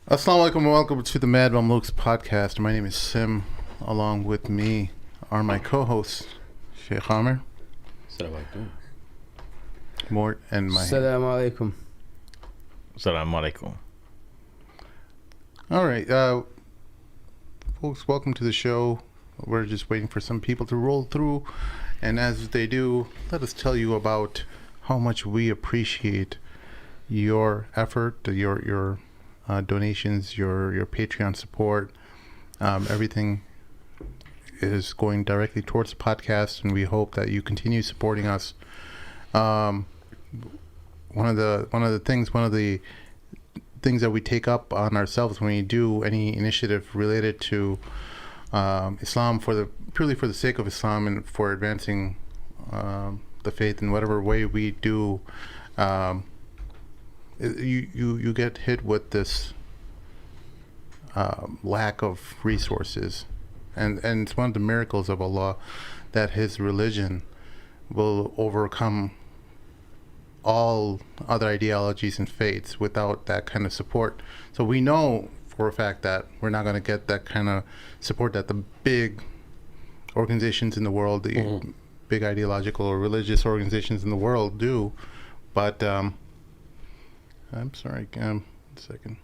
Assalamu alaikum and welcome to the Mad Mamluks podcast. My name is Sim. Along with me are my co-hosts, Sheikh Cair, Mort, and my... Assalamu alaikum. Assalamu alaikum. All right, folks, welcome to the show. We're just waiting for some people to roll through, and as they do, let us tell you about how much we appreciate your effort, your donations, your Patreon support. Everything is going directly towards the podcast, and we hope that you continue supporting us. One of the things that we take up on ourselves when we do any initiative related to Islam purely for the sake of Islam and for advancing the faith in whatever way we do, you get hit with this lack of resources, and it's one of the miracles of Allah that His religion will overcome all other ideologies and faiths without that kind of support. So we know for a fact that we're not going to get that kind of support that the big organizations in the world, the big ideological or religious organizations in the world do. But I'm sorry, 1 second.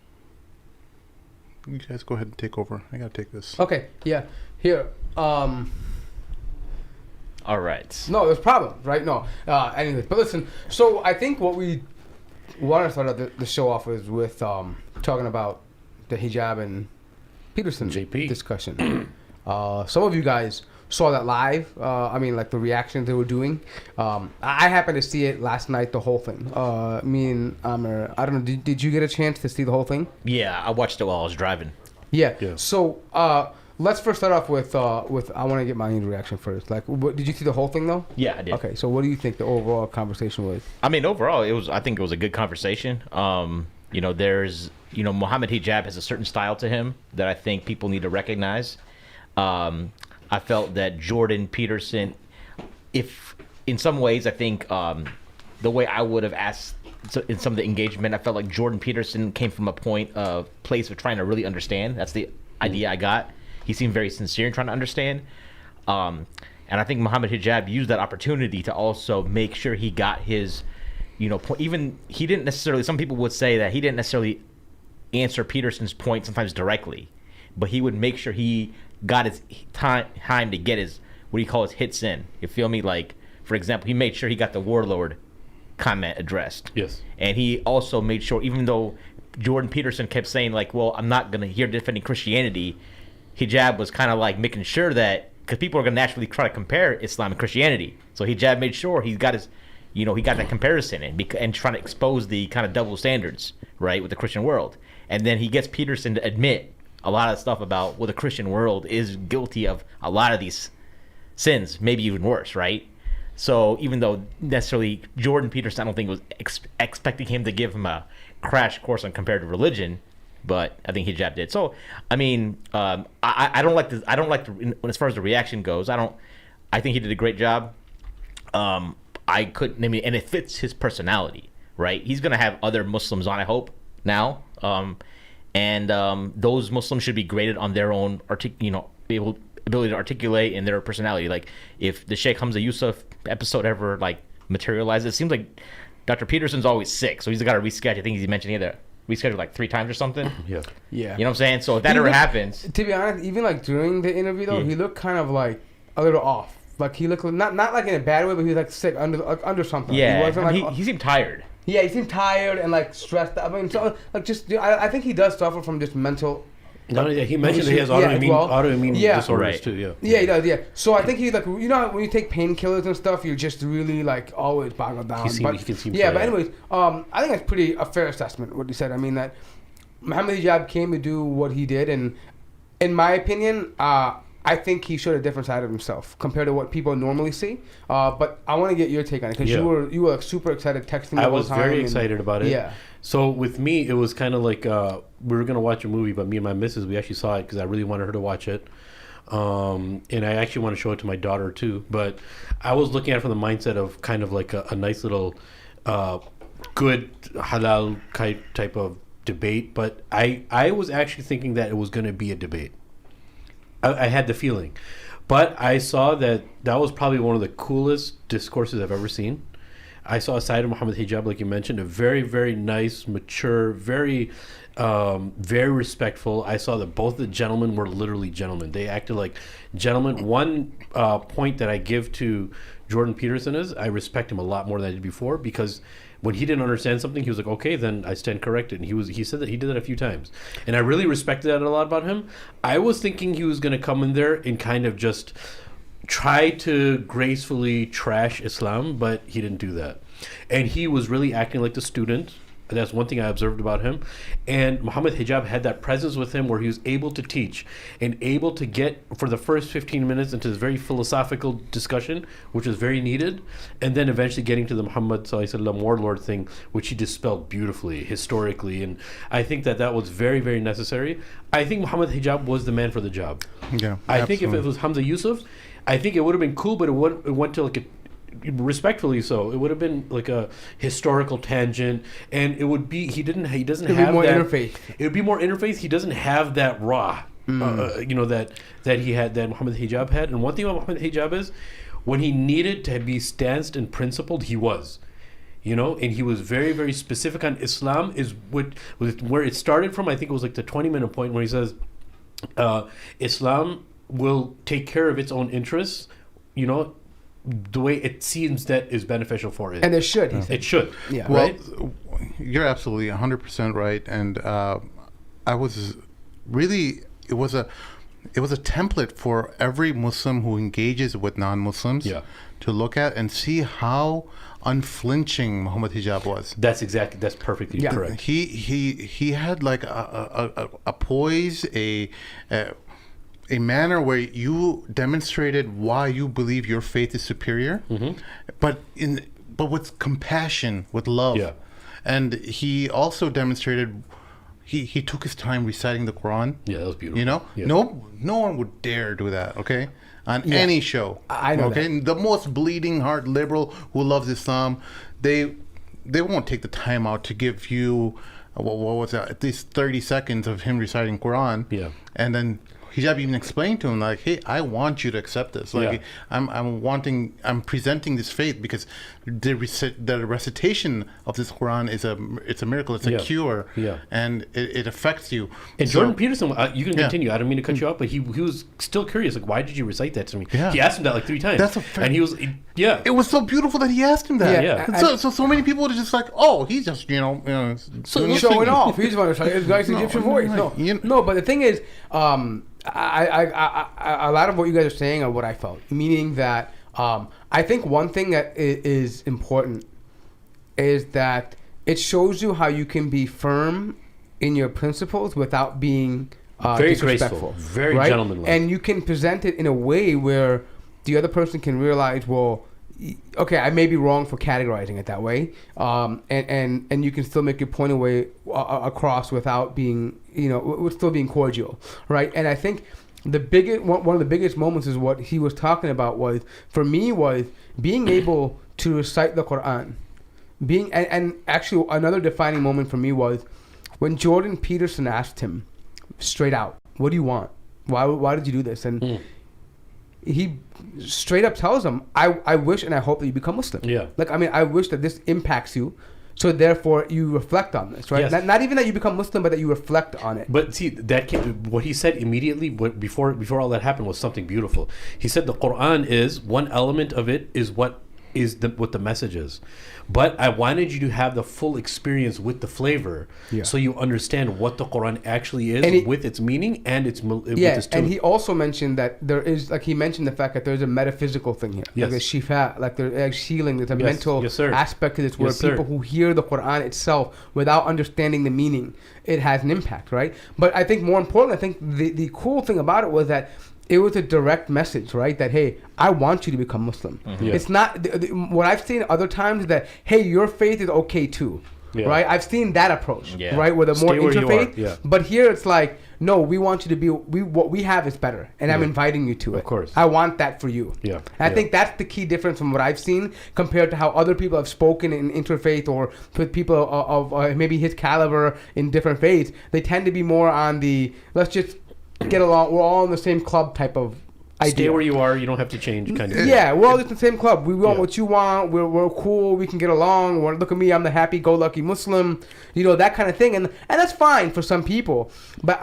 You guys go ahead and take over. I gotta take this. Okay, yeah. Here. All right. No, there's problems, right? No. Anyway, but listen. So I think what we want to start out the show off is with talking about the Hijab and Peterson discussion. Some of you guys saw that live. Like the reactions they were doing. I happened to see it last night, the whole thing. Me and Amr, I don't know, did you get a chance to see the whole thing? Yeah, I watched it while I was driving. Yeah. So let's first start off with I want to get my reaction first. Like, did you see the whole thing though? Yeah, I did. Okay, so what do you think the overall conversation was? I mean, overall, I think it was a good conversation. There's Mohammed Hijab has a certain style to him that I think people need to recognize. I felt that Jordan Peterson, if in some ways, I think the way I would have asked in some of the engagement, I felt like Jordan Peterson came from a place of trying to really understand. That's the idea I got. He seemed very sincere in trying to understand. And I think Mohammed Hijab used that opportunity to also make sure he got his, point. Even he didn't necessarily, some people would say that he didn't necessarily answer Peterson's point sometimes directly, but he would make sure he got his time to get his, what do you call his hits in. You feel me? Like, for example, he made sure he got the warlord comment addressed. Yes. And he also made sure, even though Jordan Peterson kept saying like, well, I'm not going to hear defending Christianity, Hijab was kind of like making sure that, because people are going to naturally try to compare Islam and Christianity. So Hijab made sure he got his, he got that comparison and trying to expose the kind of double standards, right, with the Christian world. And then he gets Peterson to admit a lot of stuff about, well, the Christian world is guilty of a lot of these sins, maybe even worse, right? So even though necessarily Jordan Peterson, I don't think was expecting him to give him a crash course on comparative religion, but I think Hijab did. So I mean, I don't like as far as the reaction goes. I think he did a great job. And it fits his personality, right? He's gonna have other Muslims on, I hope now. And those Muslims should be graded on their own ability to articulate and their personality. Like if the Sheikh Hamza Yusuf episode ever like materializes, it seems like Dr. Peterson's always sick, so he's got to reschedule. I think he mentioned he had to reschedule like 3 times or something. Yeah. You know what I'm saying? So if that ever happens, to be honest, even like during the interview though, he looked kind of like a little off. Like he looked not like in a bad way, but he was like sick under something. Yeah. He wasn't he seemed tired. Yeah, he seemed tired and like stressed. I mean, so like I think he does suffer from just mental. He mentioned that he has autoimmune disorders too. Yeah. Yeah, he does. Yeah. So I think he's like, how when you take painkillers and stuff, you're just really like always boggled down. He can seem yeah, but anyways, I think that's pretty a fair assessment what you said. I mean that Mohammed Hijab came to do what he did, and in my opinion, I think he showed a different side of himself compared to what people normally see. But I want to get your take on it because you were like super excited texting me. I was very excited about it. Yeah. So with me, it was kind of like we were gonna watch a movie, but me and my missus, we actually saw it because I really wanted her to watch it. And I actually want to show it to my daughter too. But I was looking at it from the mindset of kind of like a nice little good halal type of debate, but I was actually thinking that it was going to be a debate. I had the feeling. But I saw that was probably one of the coolest discourses I've ever seen. I saw a side of Muhammad Hijab, like you mentioned, a very, very nice, mature, very, very respectful. I saw that both the gentlemen were literally gentlemen. They acted like gentlemen. One point that I give to Jordan Peterson is I respect him a lot more than I did before, because when he didn't understand something, he was like, okay, then I stand corrected. And he said that he did that a few times. And I really respected that a lot about him. I was thinking he was going to come in there and kind of just try to gracefully trash Islam, but he didn't do that. And he was really acting like the student. That's one thing I observed about him. And Muhammad Hijab had that presence with him where he was able to teach and able to get, for the first 15 minutes, into this very philosophical discussion, which was very needed. And then eventually getting to the Muhammad Sallallahu Alaihi Wasallam warlord thing, which he dispelled beautifully, historically. And I think that was very, very necessary. I think Muhammad Hijab was the man for the job. Yeah, I think if it was Hamza Yusuf, I think it would have been cool, but it went to like a, respectfully so, it would have been like a historical tangent, and it would be he doesn't have more that interfaith. It would be more interfaith. He doesn't have that raw, that he had, that Muhammad Hijab had. And one thing about Muhammad Hijab is, when he needed to be stanced and principled, he was. And he was very, very specific on Islam. Is where it started from. I think it was like the 20-minute point where he says, Islam will take care of its own interests, the way it seems that is beneficial for it. And it should. It should. Yeah. Well, right? you're absolutely 100% right. And I was really, it was a template for every Muslim who engages with non-Muslims to look at and see how unflinching Muhammad Hijab was. That's perfectly correct. He had like a poise, a manner where you demonstrated why you believe your faith is superior, but with compassion, with love. Yeah. And he also demonstrated he took his time reciting the Quran. Yeah, that was beautiful. Yeah. No one would dare do that, okay? On any show. I know okay? that. The most bleeding heart liberal who loves Islam, they won't take the time out to give you what was that, at least 30 seconds of him reciting Quran. Yeah. And then Hijab even explained to him, like, hey, I want you to accept this. Like, I'm presenting this faith because the recitation of this Quran it's a miracle. It's a cure. Yeah. And it affects you. And Jordan Peterson, you can continue. I don't mean to cut you off, but he was still curious. Like, why did you recite that to me? Yeah. He asked him that like 3 times. That's a fact. And he was, It was so beautiful that he asked him that. Yeah. And so many people were just like, oh, he's just, so doing his showing thing. off. He's one of his nice Egyptian voice. right. No, but the thing is, I a lot of what you guys are saying are what I felt. Meaning that I think one thing that is important is that it shows you how you can be firm in your principles without being very disrespectful, graceful, very right? gentlemanlike, and you can present it in a way where the other person can realize, well, okay, I may be wrong for categorizing it that way, and you can still make your point away across without being, with still being cordial, right? And I think one of the biggest moments is what he was talking about was being able to recite the Quran, and actually another defining moment for me was when Jordan Peterson asked him straight out, "What do you want? Why did you do this?" And he straight up tells him, I wish and I hope that you become Muslim. Yeah. Like, I mean, I wish that this impacts you, so therefore you reflect on this, right? Yes. Not even that you become Muslim, but that you reflect on it. But see, what he said immediately before all that happened was something beautiful. He said the Quran is, one element of it is what the message is. But I wanted you to have the full experience with the flavor, so you understand what the Quran actually is, with its meaning and with its tune. And he also mentioned that there is, like, he mentioned the fact that there's a metaphysical thing here, like a shifa, like there's healing, there's a mental aspect to this, where people who hear the Quran itself without understanding the meaning, it has an impact, right? But I think more important, I think the cool thing about it was that it was a direct message, right? That, hey, I want you to become Muslim. Mm-hmm. Yeah. It's not what I've seen other times is that, hey, your faith is okay too, right? I've seen that approach, right? With a more interfaith. But here it's like, no, we want you to be, what we have is better, and I'm inviting you to it. Of course. I want that for you. Yeah. And I think that's the key difference from what I've seen compared to how other people have spoken in interfaith or with people of maybe his caliber in different faiths. They tend to be more on the, let's just get along, we're all in the same club type of idea. Stay where you are. You don't have to change. Kind of. Yeah, we're all just in the same club. We want what you want. We're cool. We can get along. Look at me. I'm the happy-go-lucky Muslim. That kind of thing. And that's fine for some people. But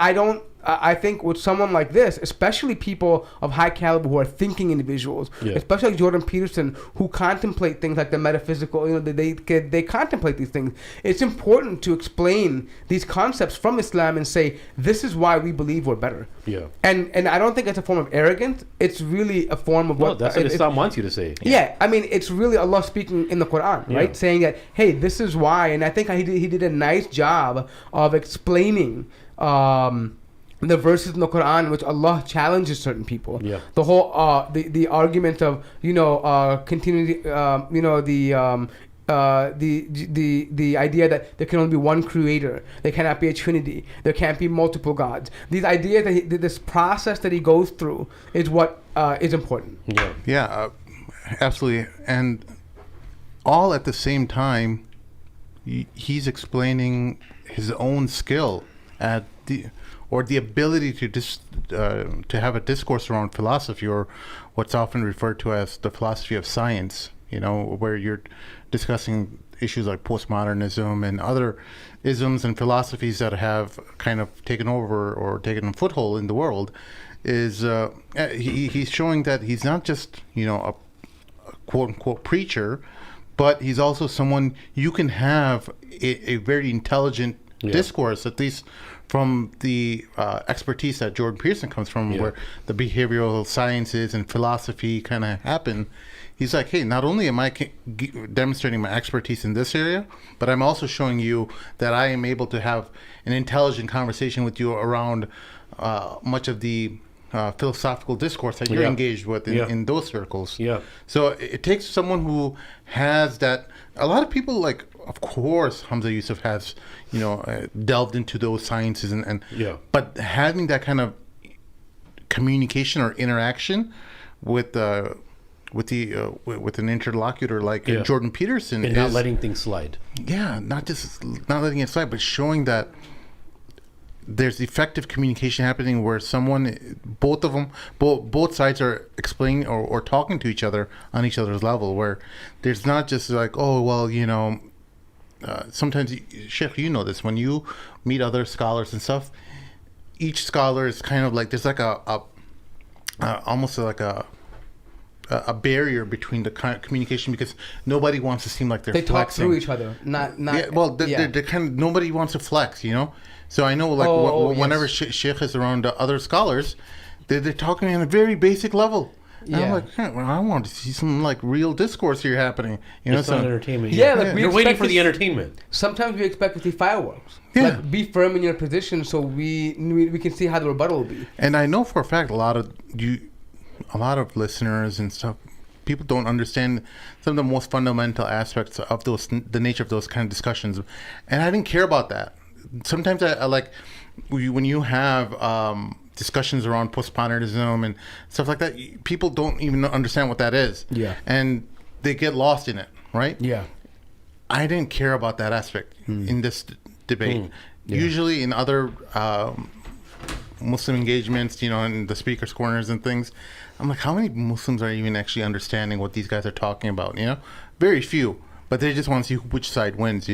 I think with someone like this, especially people of high caliber who are thinking individuals, especially like Jordan Peterson, who contemplate things like the metaphysical, they contemplate these things. It's important to explain these concepts from Islam and say, this is why we believe we're better. Yeah. And I don't think it's a form of arrogance. It's really a form of what... that's what Islam wants you to say. Yeah, I mean, it's really Allah speaking in the Quran, right? Saying that, hey, this is why. And I think he did a nice job of explaining... the verses in the Quran in which Allah challenges certain people. Yeah. The whole the argument of continuity, the idea that there can only be one creator, there cannot be a trinity, there can't be multiple gods. These ideas that this process that he goes through is what is important. Yeah. Yeah, absolutely. And all at the same time, he's explaining his own skill at the ability to have a discourse around philosophy, or what's often referred to as the philosophy of science, where you're discussing issues like postmodernism and other isms and philosophies that have kind of taken over or taken a foothold in the world. Is he's showing that he's not just a quote unquote preacher, but he's also someone you can have a very intelligent discourse, at least from the expertise that Jordan Peterson comes from, where the behavioral sciences and philosophy kind of happen. He's like, hey, not only am I demonstrating my expertise in this area, but I'm also showing you that I am able to have an intelligent conversation with you around much of the philosophical discourse that you're engaged with in those circles. Yeah. So it takes someone who has that. A lot of people, like, of course, Hamza Yusuf has, delved into those sciences but having that kind of communication or interaction with an interlocutor like Jordan Peterson, and not letting things slide. Yeah, not letting it slide, but showing that there's effective communication happening where both sides are explaining or talking to each other on each other's level, where there's not just like, oh, well, sometimes, Sheikh, this, when you meet other scholars and stuff, each scholar is kind of like, there's like almost like a barrier between the communication, because nobody wants to seem like they're flexing. Talk through each other, not. They're kind of, nobody wants to flex, So I know, like, whenever Sheikh is around other scholars, they're talking on a very basic level. And I'm like, I want to see some like real discourse here happening. It's not entertainment. You're waiting for the entertainment. Sometimes we expect to see fireworks. Yeah. Like, be firm in your position so we can see how the rebuttal will be. And I know for a fact a lot of listeners and stuff, people don't understand some of the most fundamental aspects of the nature of those kind of discussions, and I didn't care about that. Sometimes I like when you have discussions around postmodernism and stuff like that, people don't even understand what that is. Yeah. And they get lost in it, right? Yeah. I didn't care about that aspect in this debate. Yeah. Usually in other Muslim engagements, in the speakers' corners and things, I'm like, how many Muslims are even actually understanding what these guys are talking about? Very few. But they just want to see which side wins,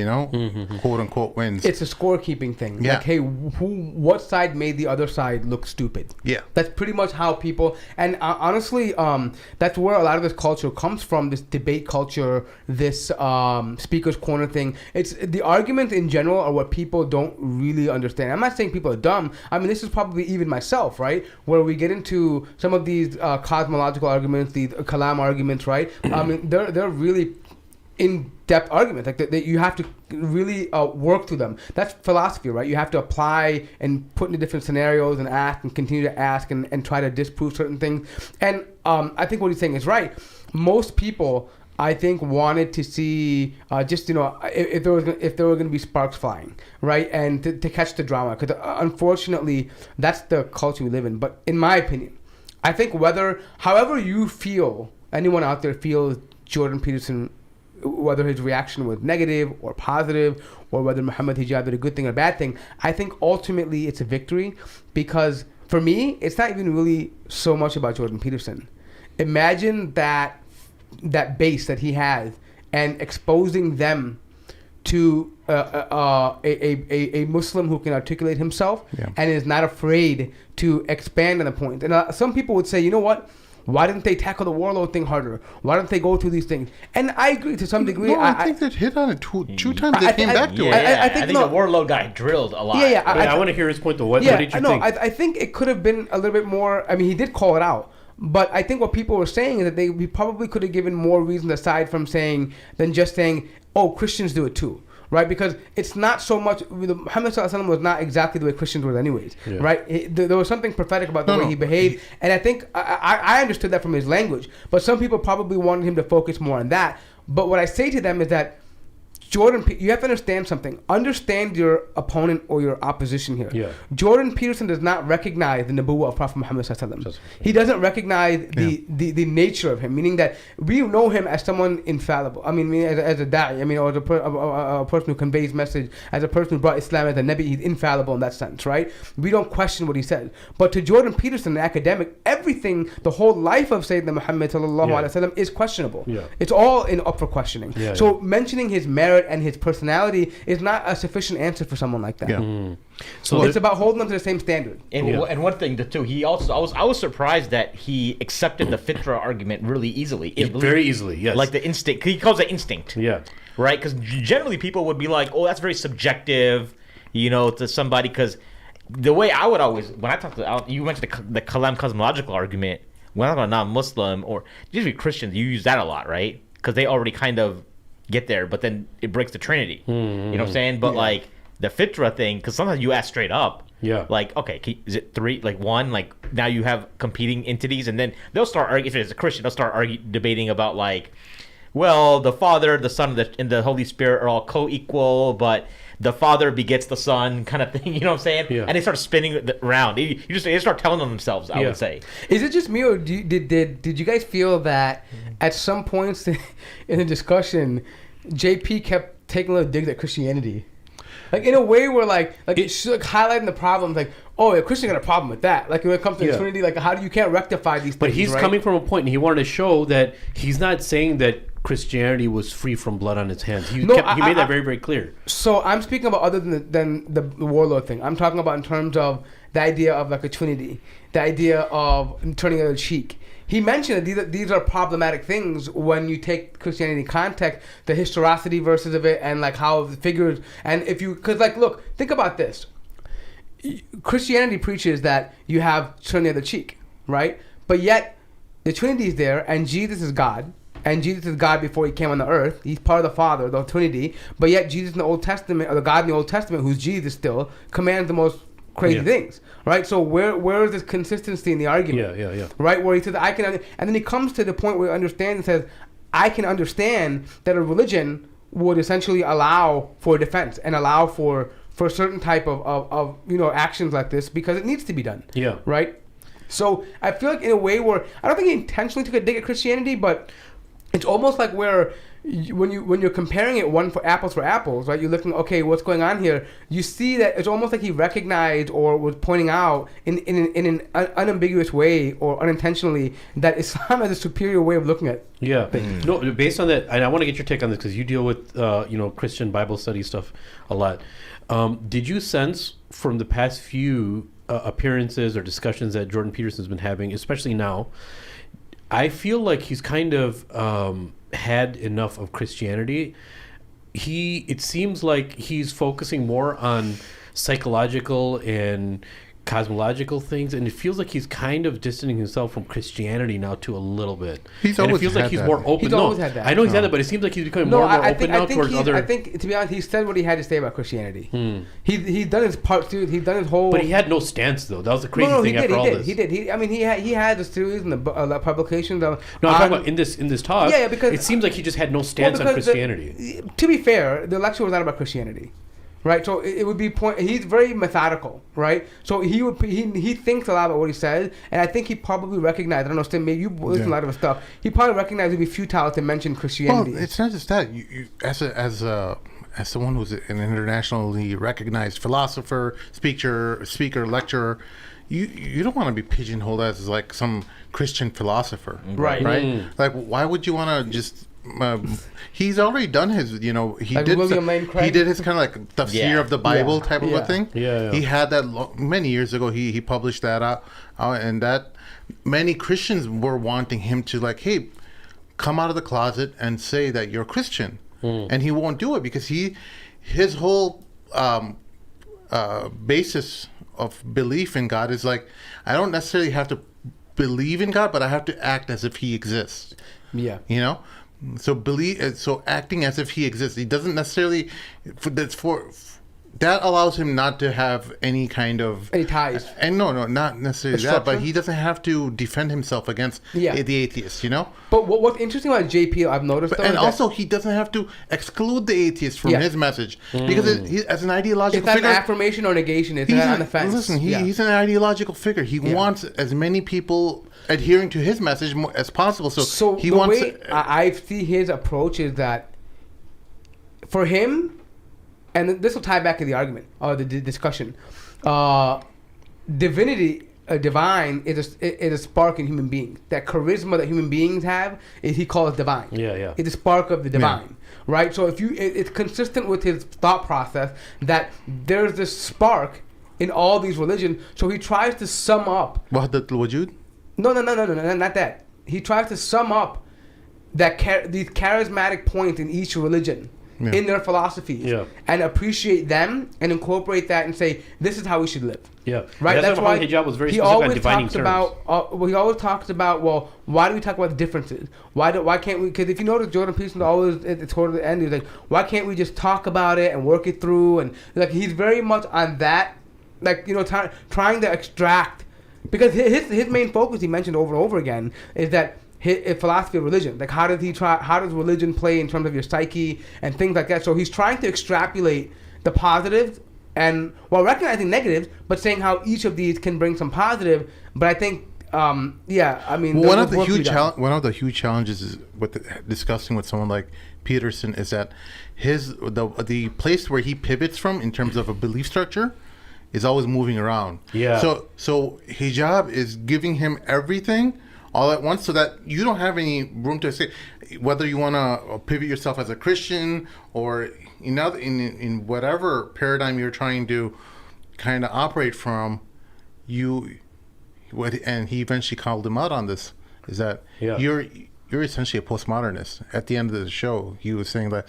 quote unquote wins. It's a scorekeeping thing. Yeah. Like, hey, what side made the other side look stupid? Yeah. That's pretty much how people, and honestly, that's where a lot of this culture comes from, this debate culture, this speaker's corner thing. It's the arguments in general are what people don't really understand. I'm not saying people are dumb. I mean, this is probably even myself, right? Where we get into some of these cosmological arguments, these kalam arguments, right? I mean, they're really in-depth arguments, like that you have to really work through them. That's philosophy, right? You have to apply and put into different scenarios and ask and continue to ask and try to disprove certain things. And I think what he's saying is right. Most people I think wanted to see just if there were going to be sparks flying, right, and to catch the drama, because unfortunately that's the culture we live in. But in my opinion, I think however you feel, anyone out there feels Jordan Peterson, whether his reaction was negative or positive, or whether Muhammad Hijab did a good thing or a bad thing, I think ultimately it's a victory, because for me, it's not even really so much about Jordan Peterson. Imagine that base that he has and exposing them to a Muslim who can articulate himself and is not afraid to expand on the point. And some people would say, you know what? Why didn't they tackle the warlord thing harder? Why don't they go through these things? And I agree to some degree. No, I think they hit on it two times. They came back to it. I think the warlord guy drilled a lot. I want to hear his point, though. What did you think? I think it could have been a little bit more. I mean, he did call it out. But I think what people were saying is that we probably could have given more reason aside from than just saying, oh, Christians do it too. Right, because it's not so much. Muhammad ﷺ was not exactly the way Christians were, anyways. Yeah. Right, there was something prophetic about the way he behaved, and I think I understood that from his language. But some people probably wanted him to focus more on that. But what I say to them is that Jordan, you have to understand something. Understand your opponent or your opposition here. Yeah. Jordan Peterson does not recognize the nubuwwah of Prophet Muhammad ﷺ. He doesn't recognize the nature of him, meaning that we know him as someone infallible. I mean as a da'i, or as a person who conveys message, as a person who brought Islam as a nabi, he's infallible in that sense, right? We don't question what he said. But to Jordan Peterson, an academic, everything, the whole life of Sayyidina Muhammad ﷺ is questionable. Yeah. It's all up for questioning. Yeah, so mentioning his merit and his personality is not a sufficient answer for someone like that. Yeah. So it's about holding them to the same standard. And one thing too, he also I was surprised that he accepted the fitra argument really easily. Very easily, yes. Like the instinct, he calls it instinct. Yeah. Right, because generally people would be like, "Oh, that's very subjective," to somebody. Because the way I would always, when I talk to you mentioned the kalam cosmological argument. When I'm a non-Muslim or usually Christians, you use that a lot, right? Because they already kind of get there, but then it breaks the Trinity. You know what I'm saying? But like the fitra thing, because sometimes you ask straight up, like, okay, is it three, like one, like now you have competing entities, and then they'll start arguing. If it's a Christian, they'll start debating about like, well, the Father, the Son, and the Holy Spirit are all co-equal, but the Father begets the Son, kind of thing. You know what I'm saying? Yeah. And they start spinning around. They start telling on themselves. I would say. Is it just me, or did you guys feel that at some points in the discussion, JP kept taking little digs at Christianity? Like in a way where it's like highlighting the problems, like, oh, a Christian got a problem with that. Like when it comes to the Trinity, like how do you can't rectify these things? But he's coming from a point, and he wanted to show that he's not saying that Christianity was free from blood on its hands. He made that very, very clear. So I'm speaking about other than the warlord thing. I'm talking about in terms of the idea of like a Trinity, the idea of turning the other cheek. He mentioned that these are problematic things when you take Christianity in context, the historicity versus of it, and like how the figures, and because look, think about this. Christianity preaches that you have turn the other cheek, right? But yet the Trinity is there, and Jesus is God. And Jesus is God before he came on the earth. He's part of the Father, the Trinity. But yet Jesus in the Old Testament, or the God in the Old Testament, who's Jesus still, commands the most crazy things, right? So where is this consistency in the argument? Yeah. Right, where he says, I can, and then he comes to the point where he understands and says, I can understand that a religion would essentially allow for defense and allow for a certain type of actions like this because it needs to be done. Yeah. Right? So I feel like in a way where, I don't think he intentionally took a dig at Christianity, but it's almost like where when you're comparing it for apples, right? You're looking, okay, what's going on here? You see that it's almost like he recognized or was pointing out in an unambiguous way or unintentionally that Islam has a superior way of looking at things. No, based on that, and I want to get your take on this because you deal with Christian Bible study stuff a lot. Did you sense from the past few appearances or discussions that Jordan Peterson's been having, especially now, I feel like he's kind of had enough of Christianity. It seems like he's focusing more on psychological and cosmological things, and it feels like he's kind of distancing himself from Christianity now to a little bit. He's and always it feels like had he's that. more open. He's always had that. I know he's had that, but it seems like he's becoming No, more and more I open think, now I think towards he, other. I think, to be honest, he said what he had to say about Christianity. He's done his part, too. He's done his whole. But he had no stance, though. That was the crazy thing after all this. He did. He had the series and the publications. No, I'm talking about in this talk. Yeah, because it seems like he just had no stance on Christianity. To be fair, the lecture was not about Christianity. Right, so it would be he's very methodical, right? So he thinks a lot about what he says, and I think he probably recognized. I don't know, Stim, maybe you listen to a lot of his stuff. He probably recognized it would be futile to mention Christianity. Well, it's not just that. You as someone who's an internationally recognized philosopher, speaker, lecturer, you don't want to be pigeonholed as like some Christian philosopher, right? Like, why would you want to just? He's already done his, he like did. He did his kind of like tafsir of the Bible type of a thing. Yeah. He had that many years ago. He published that out, and that many Christians were wanting him to like, hey, come out of the closet and say that you're Christian, and he won't do it because his whole basis of belief in God is like, I don't necessarily have to believe in God, but I have to act as if He exists. Yeah, So acting as if He exists. He doesn't necessarily. That allows him not to have any kind of any ties. And no, not necessarily that. But he doesn't have to defend himself against the atheists. But what's interesting about JP, I've noticed, though, and also he doesn't have to exclude the atheist from his message because as an ideological it's figure, not an affirmation or negation. It's not on the fence. Listen, he's an ideological figure. He wants as many people adhering to his message as possible. So he wants. Way I see his approach is that for him. And this will tie back to the argument or the discussion. Divinity, divine, is a spark in human beings. That charisma that human beings have, he calls divine. Yeah. It's a spark of the divine, right? So it's consistent with his thought process that there's this spark in all these religions. So he tries to sum up. Wahdat al-Wujud? No, not that. He tries to sum up these charismatic points in each religion. In their philosophies, and appreciate them and incorporate that and say this is how we should live. Right. That's why Hijab was very specific on defining terms. He always talks about. Well, why do we talk about the differences? Why can't we? Because if you notice, Jordan Peterson always toward the end, he's like, why can't we just talk about it and work it through? And like he's very much on that, like trying to extract, because his main focus he mentioned over and over again is that. His philosophy of religion, like how does religion play in terms of your psyche and things like that. So he's trying to extrapolate the positives and while recognizing negatives, but saying how each of these can bring some positive. But I think, one of the huge challenges is discussing with someone like Peterson is that the place where he pivots from in terms of a belief structure is always moving around. So hijab is giving him everything all at once, so that you don't have any room to say whether you want to pivot yourself as a Christian or in whatever paradigm you're trying to kind of operate from. And he eventually called him out on this. Is that you're essentially a postmodernist? At the end of the show, he was saying that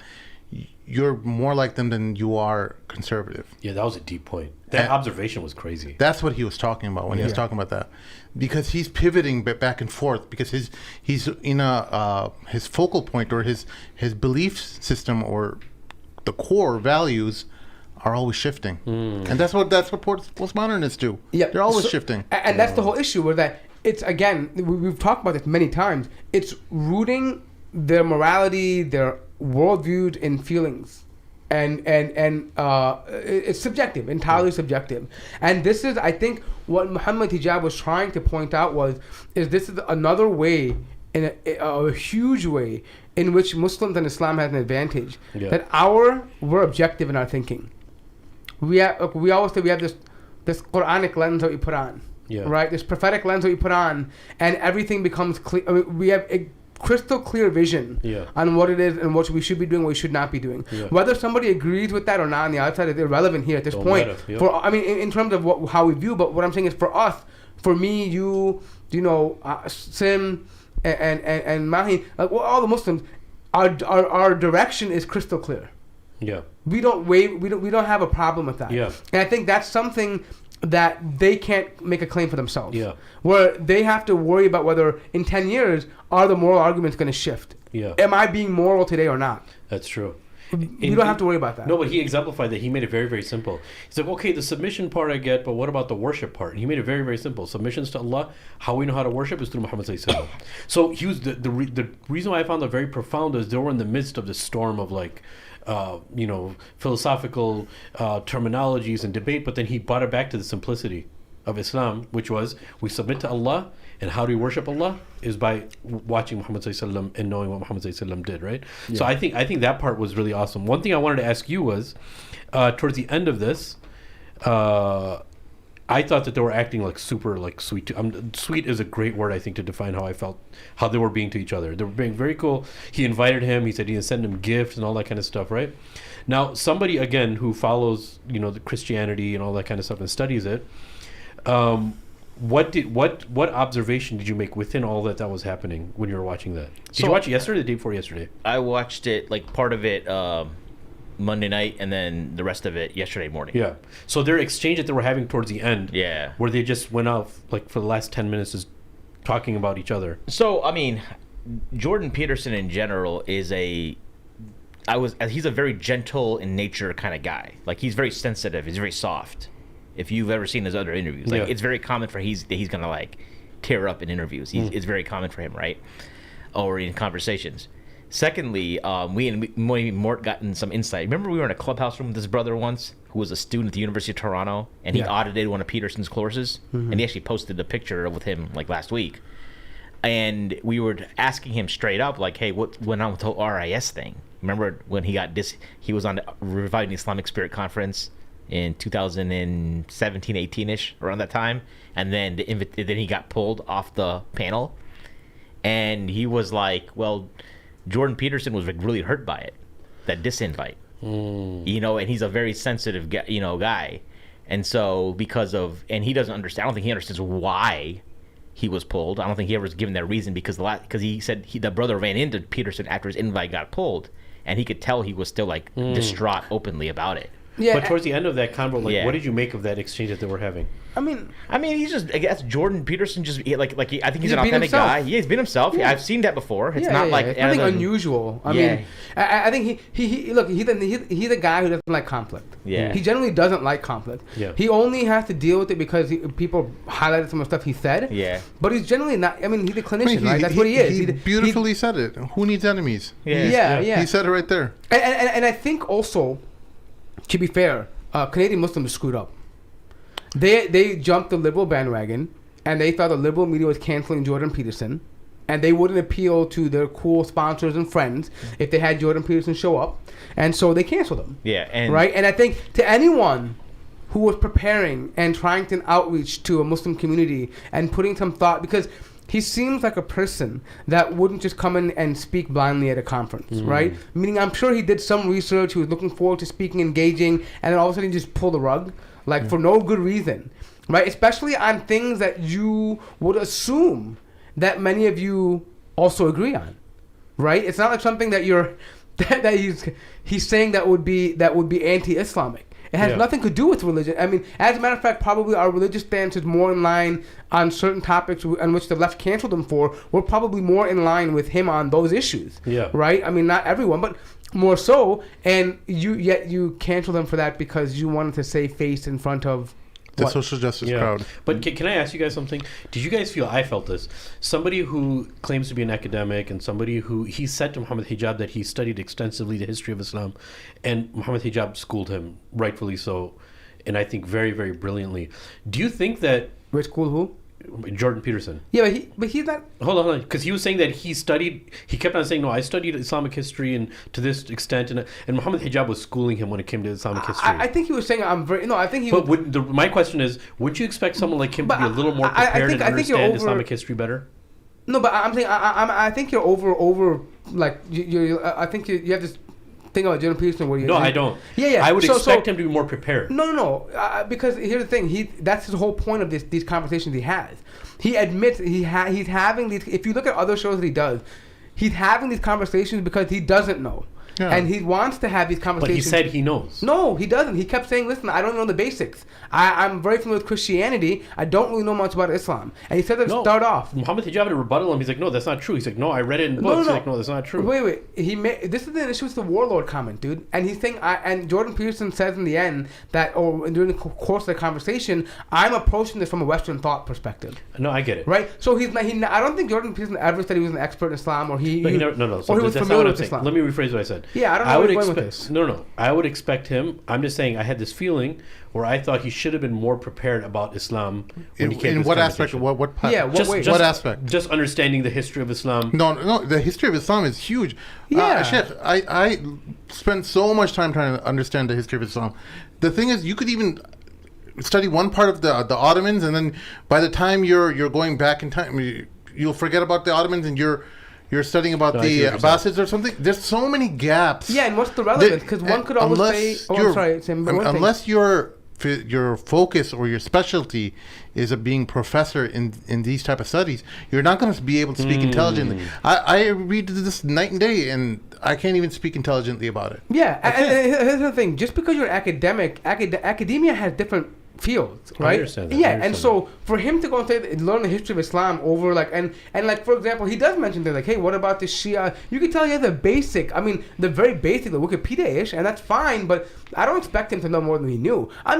you're more like them than you are conservative. Yeah, that was a deep point. That observation was crazy. That's what he was talking about when he was talking about that, because he's pivoting back and forth because he's in his focal point or his belief system or the core values are always shifting, and that's what postmodernists do. They're always shifting, and that's the whole issue. Where that it's again we've talked about this many times. It's rooting their morality, their worldview in feelings. And it's subjective, entirely subjective. And this is, I think, what Muhammad Hijab was trying to point out this is another way, in a huge way, in which Muslims and Islam has an advantage. That we're objective in our thinking. We always say we have this Quranic lens that we put on, right? This prophetic lens that we put on, and everything becomes clear. I mean, we have a crystal clear vision on what it is and what we should be doing, what we should not be doing. Whether somebody agrees with that or not on the outside is irrelevant here at this point. In terms of how we view, but what I'm saying is for us, for me, Sim, and Mahi, like all the Muslims, our direction is crystal clear. We don't have a problem with that. And I think that's something that they can't make a claim for themselves. Yeah. Where they have to worry about whether in 10 years are the moral arguments going to shift. Yeah. Am I being moral today or not? That's true. You don't have to worry about that. No, but he exemplified that. He made it very, very simple. He's like, okay, the submission part I get, but what about the worship part? And he made it very, very simple. Submissions to Allah, how we know how to worship is through Muhammad sallallahu alaihi wasallam. So he was the reason why I found that very profound is they were in the midst of this storm of like, philosophical terminologies and debate, but then he brought it back to the simplicity of Islam, which was we submit to Allah, and how do we worship Allah is by watching Muhammad sallallahu alaihi wasallam and knowing what Muhammad sallallahu alaihi wasallam did, right? Yeah. So I think that part was really awesome. One thing I wanted to ask you was, towards the end of this, I thought that they were acting like super like sweet. Sweet is a great word, I think, to define how I felt, how they were being to each other. They were being very cool. He invited him. He said he would send him gifts and all that kind of stuff, right? Now, somebody again who follows, the Christianity and all that kind of stuff and studies it. What observation did you make within all that was happening when you were watching that? Did you watch it yesterday or the day before yesterday? I watched it, like part of it Monday night and then the rest of it yesterday morning. Yeah. So their exchange that they were having towards the end, where they just went off like for the last 10 minutes just talking about each other. So, I mean, Jordan Peterson in general is he's a very gentle in nature kind of guy. Like, he's very sensitive. He's very soft. If you've ever seen his other interviews, like it's very common for he's gonna like tear up in interviews. It's very common for him, right? Or in conversations. Secondly, we and Mort gotten some insight. Remember, we were in a clubhouse room with this brother once, who was a student at the University of Toronto, and he audited one of Peterson's courses, and he actually posted a picture with him like last week. And we were asking him straight up, like, "Hey, what went on with the whole RIS thing? Remember when he got He was on the Reviving the Islamic Spirit conference in 2017, 18-ish, around that time, and then then he got pulled off the panel, and he was like, well, Jordan Peterson was like really hurt by it, that disinvite, and he's a very sensitive guy, and so and he doesn't understand. I don't think he understands why he was pulled. I don't think he ever was given that reason because he said the brother ran into Peterson after his invite got pulled, and he could tell he was still like distraught openly about it. Yeah, but towards the end of that convo, what did you make of that exchange that they were having? I mean, he's just, I guess Jordan Peterson I think he's an authentic guy. Yeah, he's been himself. Yeah. I've seen that before. It's not like it's nothing unusual. I mean, I think he's the guy who doesn't like conflict. Yeah, he generally doesn't like conflict. Yeah, he only has to deal with it because people highlighted some of the stuff he said. Yeah, but he's generally not. I mean, he's a clinician, right? That's what he is. He beautifully said it. Who needs enemies? Yeah. He said it right there. And I think also, to be fair, Canadian Muslims screwed up. They jumped the liberal bandwagon, and they thought the liberal media was canceling Jordan Peterson, and they wouldn't appeal to their cool sponsors and friends if they had Jordan Peterson show up, and so they canceled him. Yeah, right. And I think to anyone who was preparing and trying to outreach to a Muslim community and putting some thought, because he seems like a person that wouldn't just come in and speak blindly at a conference, right? Meaning, I'm sure he did some research. He was looking forward to speaking, engaging, and then all of a sudden he just pulled the rug, for no good reason, right? Especially on things that you would assume that many of you also agree on, right? It's not like something that he's saying that would be anti-Islamic. It has nothing to do with religion. I mean, as a matter of fact, probably our religious stance is more in line on certain topics on which the left canceled him for. We're probably more in line with him on those issues. Yeah. Right? I mean, not everyone, but more so. And you canceled him for that because you wanted to save face in front of the social justice crowd. But can I ask you guys something? Did you guys feel, I felt this, somebody who claims to be an academic and somebody who, he said to Muhammad Hijab that he studied extensively the history of Islam, and Muhammad Hijab schooled him, rightfully so, and I think very, very brilliantly. Do you think that... Which school who? Jordan Peterson. Yeah, but he's not... Hold on. Because he was saying that he kept on saying, no, I studied Islamic history and to this extent. And Muhammad Hijab was schooling him when it came to Islamic history. I think he was saying, my question is, would you expect someone like him to be a little more prepared and understand Islamic history better? No, but I'm saying, I think you're over like, I think you have this... thing about Jordan Peterson where you... No, I don't. Yeah. I would expect him to be more prepared. No. Because here's the thing. That's the whole point of these conversations he has. He admits he's having these... If you look at other shows that he does, he's having these conversations because he doesn't know. Yeah. And he wants to have these But conversations. he said he knows. No, he doesn't. He kept saying, listen, I don't know the basics. I'm very familiar with Christianity. I don't really know much about Islam. And he said that to start off. Muhammad Hijab had to rebuttal him. He's like, no, that's not true. He's like, no, I read it in books. He's like, no, that's not true. Wait. This is the issue with the warlord comment, dude. And he's saying, and Jordan Peterson says in the end that, or during the course of the conversation, I'm approaching this from a Western thought perspective. No, I get it. Right? So he's not, I don't think Jordan Peterson ever said he was an expert in Islam, or he never, no. So or he was that's not familiar what I'm with saying. Islam. Let me rephrase what I said. Yeah, I don't know where you're going with this. No. I would expect him. I'm just saying I had this feeling where I thought he should have been more prepared about Islam when he came to In this what aspect? conversation. What part? Yeah, what aspect? Just understanding the history of Islam. No. The history of Islam is huge. Yeah. Sheikh, I spend so much time trying to understand the history of Islam. The thing is, you could even study one part of the Ottomans, and then by the time you're going back in time, you'll forget about the Ottomans, and you're studying about the Abbasids or something. There's so many gaps. Yeah, and what's the relevance? Because one could always say, unless your focus or your specialty is of being professor in these type of studies, you're not going to be able to speak intelligently. I read this night and day, and I can't even speak intelligently about it. Yeah, and here's the thing. Just because you're an academic, academia has different fields, right? I understand that. Yeah, and so for him to go and say learn the history of Islam over and for example, he does mention things like, hey, what about the Shia? You can tell he has the basic, the very basic, the Wikipedia-ish, and that's fine, but I don't expect him to know more than he knew. I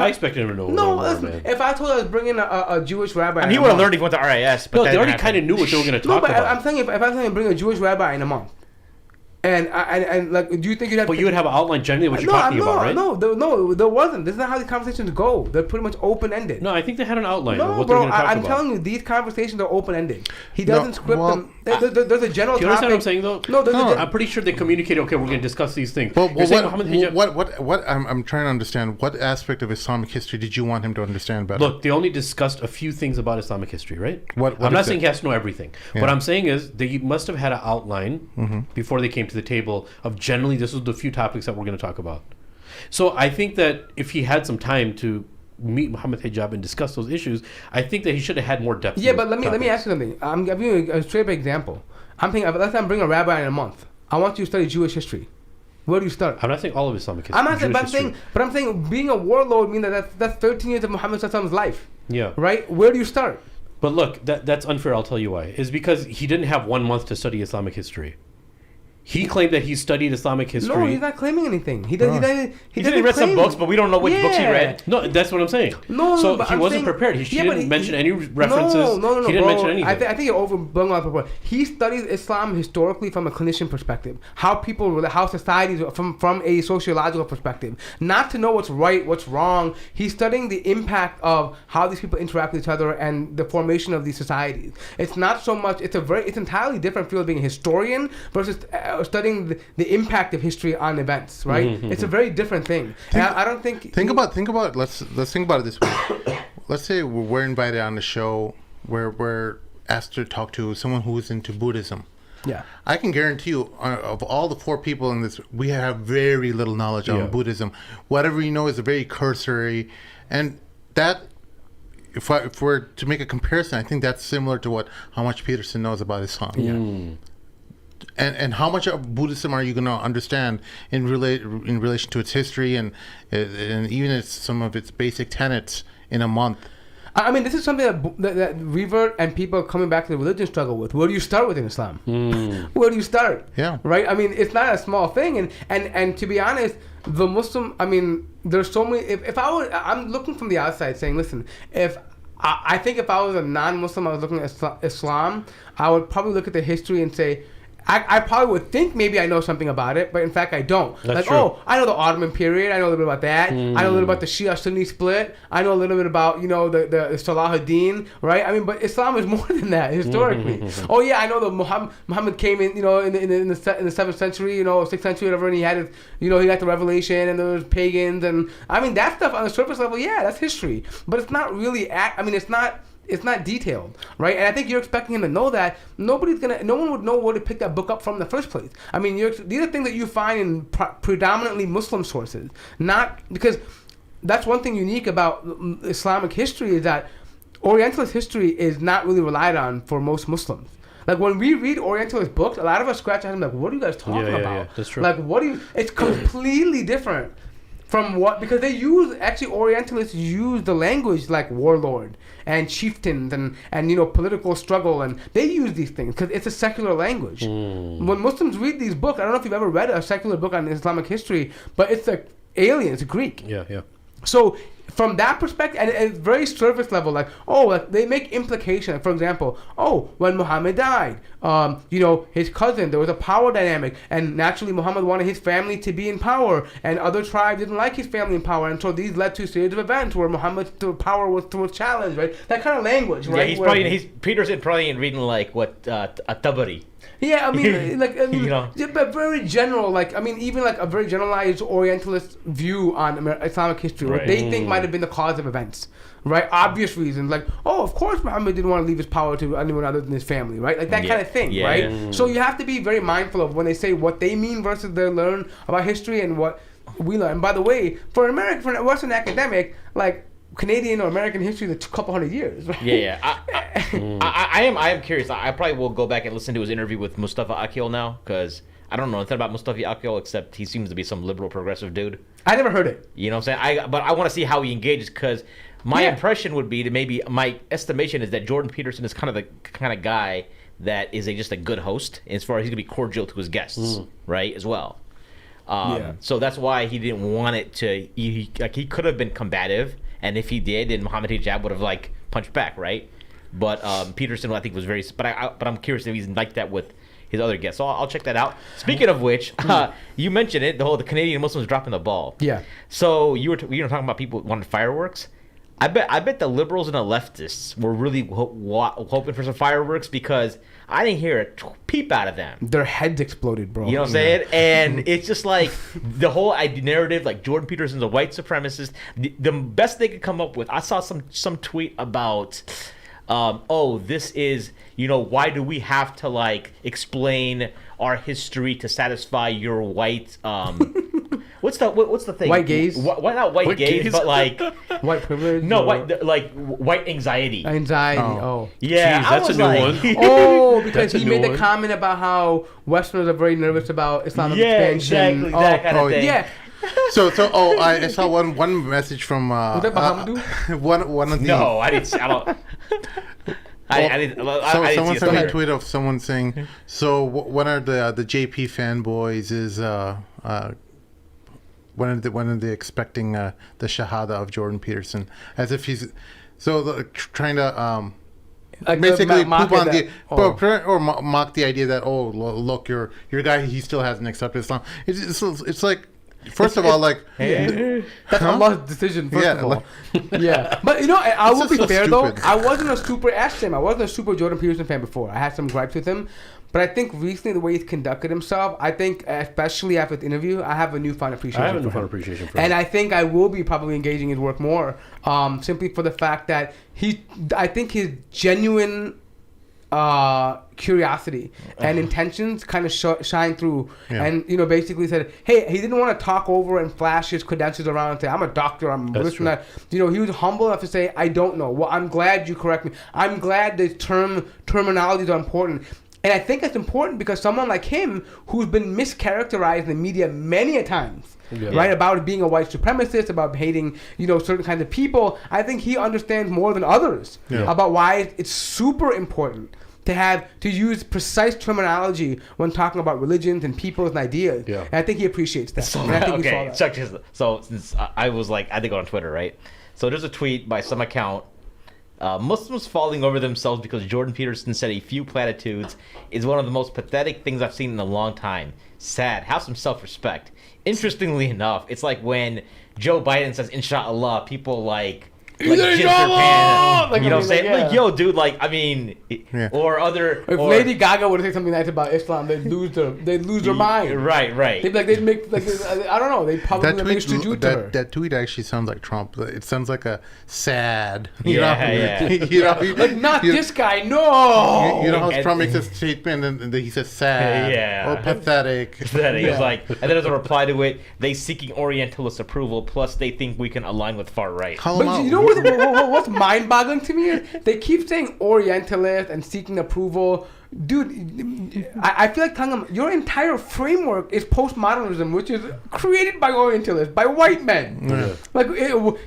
expected him to know more. No, listen, if I told I was bringing a Jewish rabbi, he would have learned if he went to RIS. But they already kind of knew what they were going to talk about. I'm saying if I was going to bring a Jewish rabbi in a month, and do you think you'd have? But you would have an outline generally what you're talking about, right? No, there wasn't. This is not how these conversations go. They're pretty much open ended. No, I think they had an outline of what bro, they're going to talk about. I'm telling you, these conversations are open ended. He doesn't script them. There's a general. Do you understand what I'm saying, though? No, I'm pretty sure they communicated. Okay, we're going to discuss these things. What I'm trying to understand. What aspect of Islamic history did you want him to understand better? Look, they only discussed a few things about Islamic history, right? What I'm not saying he has to know everything. Yeah. What I'm saying is they must have had an outline before they came to the table of generally this is the few topics that we're going to talk about. So I think that if he had some time to meet Muhammad Hijab and discuss those issues, I think that he should have had more depth. Yeah, but let me ask you something. I'm giving you a straight up example. I'm thinking, let's say I'm bringing a rabbi in a month. I want you to study Jewish history. Where do you start? I'm not saying all of Islamic history. I'm not saying, but I'm saying being a warlord means that's 13 years of Muhammad's life. Yeah. Right? Where do you start? But look, that's unfair. I'll tell you why. Is because he didn't have 1 month to study Islamic history. He claimed that he studied Islamic history. No, he's not claiming anything. He doesn't. He read some books, but we don't know which books he read. No, that's what I'm saying. So he wasn't prepared. He didn't mention any references. No, he didn't mention anything. I think you're overblowing a lot of. He studies Islam historically from a clinician perspective. How societies from a sociological perspective. Not to know what's right, what's wrong. He's studying the impact of how these people interact with each other and the formation of these societies. It's not so much. It's entirely different field of being a historian versus studying the impact of history on events, right? It's a very different thing. I don't think. Think about. Let's think about it this way. Let's say we're invited on a show where we're asked to talk to someone who is into Buddhism. Yeah, I can guarantee you, of all the 4 people in this, we have very little knowledge on Buddhism. Whatever you know is very cursory, and that. If we're to make a comparison, I think that's similar to how much Peterson knows about Islam. Yeah. And how much of Buddhism are you going to understand in relation to its history and even some of its basic tenets in a month? I mean, this is something that revert and people coming back to the religion struggle with. Where do you start with in Islam? Where do you start? Yeah. Right? I mean, it's not a small thing. And to be honest, the Muslim, I mean, there's so many. I'm looking from the outside saying, listen, I think if I was a non-Muslim, I was looking at Islam, I would probably look at the history and say, I probably would think maybe I know something about it, but in fact I don't. That's true. Oh, I know the Ottoman period. I know a little bit about that. I know a little about the Shia-Sunni split. I know a little bit about, the Salahuddin, right? I mean, but Islam is more than that historically. Oh yeah, I know the Muhammad came in, in the 7th century, 6th century, whatever, and he had his, he got the revelation, and there was pagans, and I mean that stuff on the surface level, yeah, that's history, but it's not really. It's not detailed, right? And I think you're expecting him to know that. No one would know where to pick that book up from in the first place. I mean, these are things that you find in predominantly Muslim sources. Not because that's one thing unique about Islamic history is that Orientalist history is not really relied on for most Muslims. Like when we read Orientalist books, a lot of us scratch our head like, what are you guys talking about? Yeah, that's true. Like it's completely different from what, because Orientalists use the language like warlord and chieftains and you know, political struggle, and they use these things because it's a secular language. When Muslims read these books, I don't know if you've ever read a secular book on Islamic history, but it's like alien, it's Greek. Yeah. So from that perspective, and it's very surface level, like, oh, like they make implication. For example, oh, when Muhammad died, you know, his cousin, there was a power dynamic, and naturally Muhammad wanted his family to be in power, and other tribes didn't like his family in power, and so these led to a series of events where Muhammad's power was challenged, right? That kind of language, right? Yeah, Peterson probably ain't reading like what a Tabari. Yeah, I mean, You know? but very general, like, I mean, even like a very generalized Orientalist view on Islamic history, what they think might have been the cause of events, right? Obvious reasons, like, oh, of course Muhammad didn't want to leave his power to anyone other than his family, right? Like that kind of thing, right? Yeah. So you have to be very mindful of when they say what they mean versus they learn about history and what we learn. And by the way, for a Western academic, like, Canadian or American history is a couple hundred years. Right? Yeah. I am curious. I probably will go back and listen to his interview with Mustafa Akil now, because I don't know anything about Mustafa Akil except he seems to be some liberal progressive dude. I never heard it. You know what I'm saying? But I want to see how he engages, because my impression would be that maybe my estimation is that Jordan Peterson is kind of the kind of guy that is just a good host as far as he's gonna be cordial to his guests, right? As well. So that's why he didn't want it to. He could have been combative. And if he did, then Mohammed Hijab would have like punched back, right? But Peterson, I think, was very. But I'm curious if he's like that with his other guests. So I'll check that out. Speaking of which, you mentioned it, the Canadian Muslims dropping the ball. Yeah. So you were talking about people wanted fireworks. I bet the liberals and the leftists were really hoping for some fireworks, because I didn't hear a peep out of them. Their heads exploded, bro. You know what I'm saying? And it's just like the whole narrative, like Jordan Peterson's a white supremacist. The best they could come up with, I saw some tweet about, this is, you know, why do we have to like explain our history to satisfy your white what's the thing? White gaze? Why not white gaze, but like white privilege? No, white anxiety. Anxiety. Oh. Yeah, jeez, that's a new one. Oh, because he made the comment about how Westerners are very nervous about Islamic expansion. Exactly. That kind of thing. Yeah. So I saw one message from Was that Muhammadu? one of the. No, I didn't. I don't. Someone sent me a tweet of someone saying, "So when are the JP fanboys is when are they expecting the shahada of Jordan Peterson?" As if he's trying to basically poop on or mock the idea that, oh, look, your guy, he still hasn't accepted Islam. It's like. First of all, like that's Allah's decision. First of all, yeah. But you know, I will be fair though. I wasn't a super I wasn't a super Jordan Peterson fan before. I had some gripes with him, but I think recently the way he's conducted himself, I think especially after the interview, I have a newfound appreciation. I have a newfound appreciation for him, and I think I will be probably engaging his work more, simply for the fact that I think his genuine curiosity and intentions kind of shine through, and you know, basically said, hey, he didn't want to talk over and flash his credentials around and say, I'm a doctor, I'm this and that. You know, he was humble enough to say, I don't know. Well, I'm glad you correct me. I'm glad the terminologies are important. And I think it's important because someone like him, who's been mischaracterized in the media many a times, right, about being a white supremacist, about hating, you know, certain kinds of people, I think he understands more than others about why it's super important to use precise terminology when talking about religions and peoples and ideas. Yeah. And I think he appreciates that. So, and I think he saw that. So since I was like, I think on Twitter, right? So there's a tweet by some account, Muslims falling over themselves because Jordan Peterson said a few platitudes is one of the most pathetic things I've seen in a long time. Sad. Have some self-respect. Interestingly enough, it's like when Joe Biden says, Inshallah, people like jizz their pants. Like, you know what I'm saying? Yeah. Like, yo, dude, like, I mean, or other. If Lady Gaga would have said something nice about Islam, they'd lose their mind. Right. They'd make I don't know. They'd probably make sujud to her. That tweet actually sounds like Trump. It sounds like a sad. Not this guy. No. You know how Trump makes a statement and he says sad or pathetic. Pathetic. It's like, and then as a reply to it, they seeking Orientalist approval. Plus, they think we can align with far right. But you know what's mind-boggling to me is they keep saying Orientalist and seeking approval. Dude, I feel like telling them your entire framework is postmodernism, which is created by Orientalists, by white men. Yeah. Like,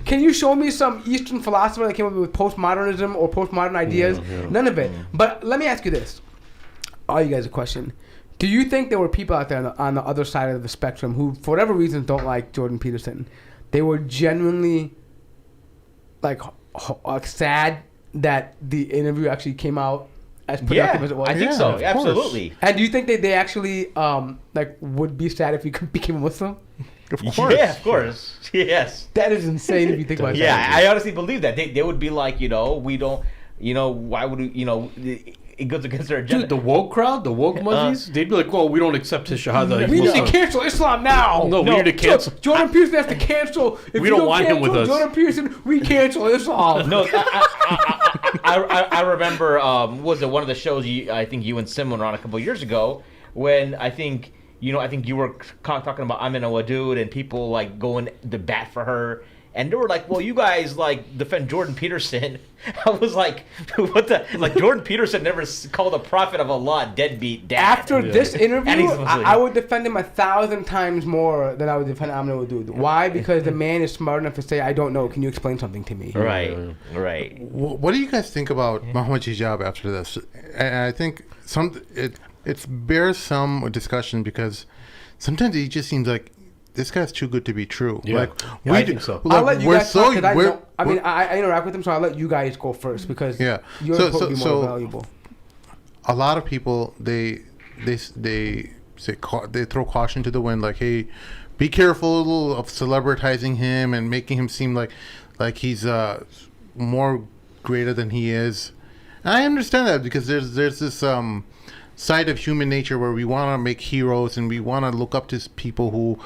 can you show me some Eastern philosopher that came up with postmodernism or postmodern ideas? None of it. But let me ask you this. All you guys a question. Do you think there were people out there on the other side of the spectrum who, for whatever reason, don't like Jordan Peterson? They were genuinely, like sad that the interview actually came out as productive as it was? I think so. of Absolutely. And do you think that they actually would be sad if you became a Muslim? Of course. Yeah, of course. Yes. That is insane if you think about it. Yeah, I honestly believe that. They would be like, we don't, why would we, it goes against their agenda. Dude, the woke crowd, the woke muzzies, they'd be like, well, we don't accept his shahada. We need to cancel Islam now. No, we need to cancel. Jordan Peterson has to cancel. If We don't want him with us. Jordan Peterson, we cancel Islam. No, I remember, was it one of the shows I think you and Sim were on a couple of years ago when I think you were talking about Amina Wadud and people like going to bat for her. And they were like, well, you guys like defend Jordan Peterson. I was like, what the? Like, Jordan Peterson never called a prophet of Allah a deadbeat dad. After this interview, And I would defend him 1,000 times more than I would defend Amina Wadud. Why? Because the man is smart enough to say, I don't know. Can you explain something to me? Right. What do you guys think about Muhammad Hijab after this? And I think it bears some discussion because sometimes he just seems like this guy's too good to be true. Yeah. I think so. I'll let you guys talk, 'cause I I interact with them, so I'll let you guys go first because your input will be more valuable. A lot of people they throw caution to the wind, like, hey, be careful of celebritizing him and making him seem like he's more greater than he is. And I understand that because there's this side of human nature where we want to make heroes and we want to look up to people who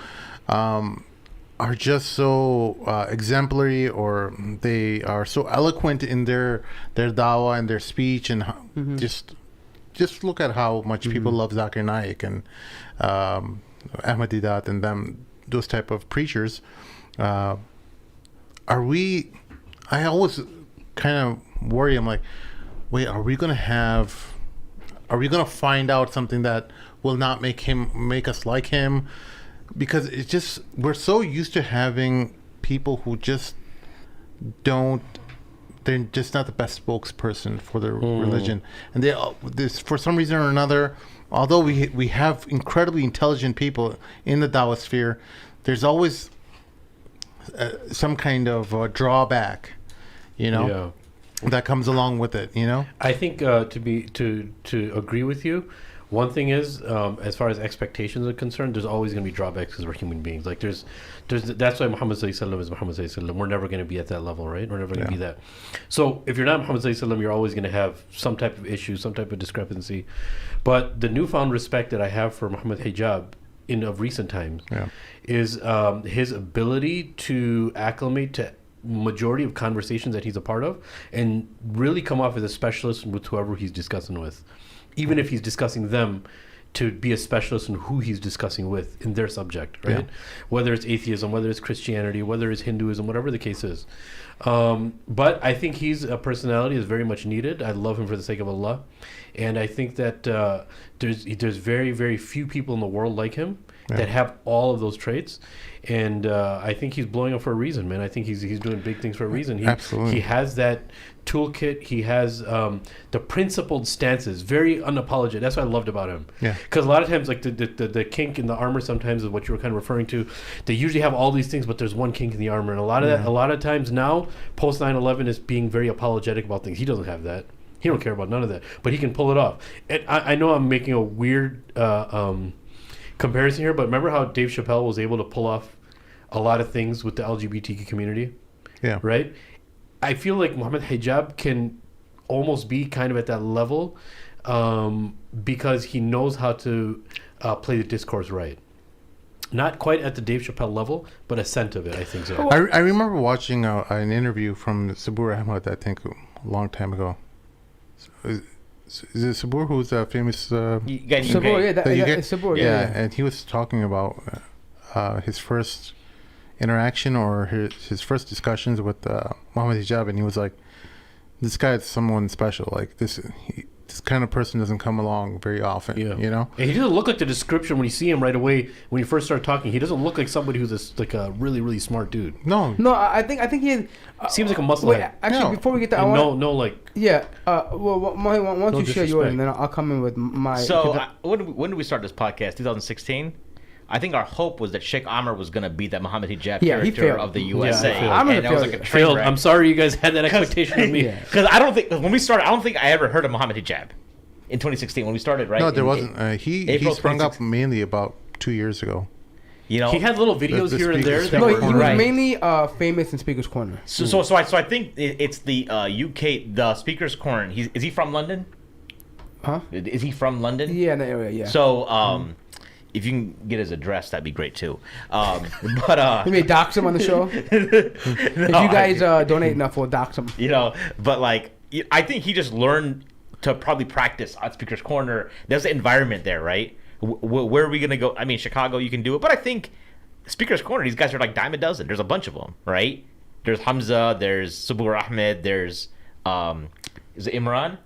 are just so exemplary, or they are so eloquent in their dawah and their speech, and just look at how much people love Zakir Naik and Ahmad Didat and those type of preachers. I always kind of worry. I'm like, wait, are we gonna find out something that will not make us like him? Because we're so used to having people who just they're just not the best spokesperson for their religion, and this for some reason or another, although we have incredibly intelligent people in the Dawah sphere, there's always some kind of drawback, that comes along with it. I think to agree with you, one thing is, as far as expectations are concerned, there's always going to be drawbacks because we're human beings. Like that's why Muhammad sallallahu alaihi wasallam is Muhammad sallallahu alaihi wasallam. We're never going to be at that level, right? We're never going to be that. So if you're not Muhammad sallallahu alaihi wasallam, you're always going to have some type of issue, some type of discrepancy. But the newfound respect that I have for Muhammad Hijab of recent times is his ability to acclimate to majority of conversations that he's a part of and really come off as a specialist with whoever he's discussing with, even if he's discussing them, to be a specialist in who he's discussing with in their subject, right? Whether it's atheism, whether it's Christianity, whether it's Hinduism, whatever the case is. But I think he's a personality is very much needed. I love him for the sake of Allah, and I think that there's very, very few people in the world like him that have all of those traits, and I think he's blowing up for a reason, man. I think he's doing big things for a reason. Absolutely. He has that toolkit. He has the principled stances, very unapologetic. That's what I loved about him. Yeah. Because a lot of times, like the kink in the armor, sometimes is what you were kind of referring to. They usually have all these things, but there's one kink in the armor, and a lot of that. A lot of times now, post 9/11 is being very apologetic about things. He doesn't have that. He don't care about none of that, but he can pull it off. And I know I'm making a weird comparison here, but remember how Dave Chappelle was able to pull off a lot of things with the LGBTQ community? Yeah. Right? I feel like Muhammad Hijab can almost be kind of at that level because he knows how to play the discourse right. Not quite at the Dave Chappelle level, but a scent of it, I think so. I remember watching an interview from Sabur Ahmed, I think, a long time ago. Is it Sabur who's a famous... Sabur, Sabur, yeah, and he was talking about his first interaction or his first discussions with Mohammed Hijab, and he was like, "This guy is someone special. Like this kind of person doesn't come along very often." Yeah. You know. And he doesn't look like the description when you see him right away. When you first start talking, he doesn't look like somebody who's like a really, really smart dude. No. No, I think he Seems like a muscle Wait, head. actually, No. before we get to And no, like yeah. Well, why don't you share yours, disrespect. and then I'll come in with my. So when did we start this podcast? 2016. I think our hope was that Sheikh Amr was going to be that Muhammad Hijab Yeah, he character failed. of the Yeah, USA. he failed. I'm gonna and that was fail like a you. train failed. wreck. I'm sorry you guys had that expectation of me. Yeah. Because I don't think when we started, I don't think I ever heard of Muhammad Hijab in 2016 when we started. Right? No, there In- wasn't. He April sprung up 2016. mainly about 2 years ago. You know, He had little videos The here and there. speakers. That No, he were, was Right. mainly famous in Speaker's Corner. so I think it's the UK, the Speaker's Corner. Is he from London? Huh? Is he from London? Yeah, in that area, yeah. So if you can get his address, that'd be great too. But You may dox him on the show. If you guys donate enough, we'll dox him. you know, but like I think he just learned to probably practice on Speaker's Corner. There's an environment there, right? Where are we gonna go? I mean, Chicago, you can do it, but I think Speaker's Corner, these guys are like dime a dozen. There's a bunch of them, right? There's Hamza, there's Sabur Ahmed, there's is it Imran?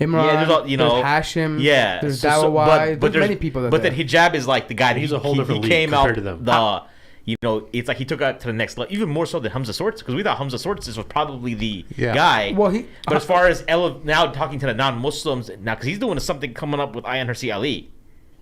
Imran, Yeah, there's all- you know, there's Hashim, Yeah, there's so- Dawah, but there's many people. But then Hijab is like the guy. He's he, a whole he- different he league came out compared to them. you know, it's like he took it to the next level, even more so than Hamza Sorts, because we thought Hamza Sorts was probably the Yeah. guy. Well, he- but as far as now talking to the non-Muslims now, because he's doing something coming up with Ayan Hirsi Ali.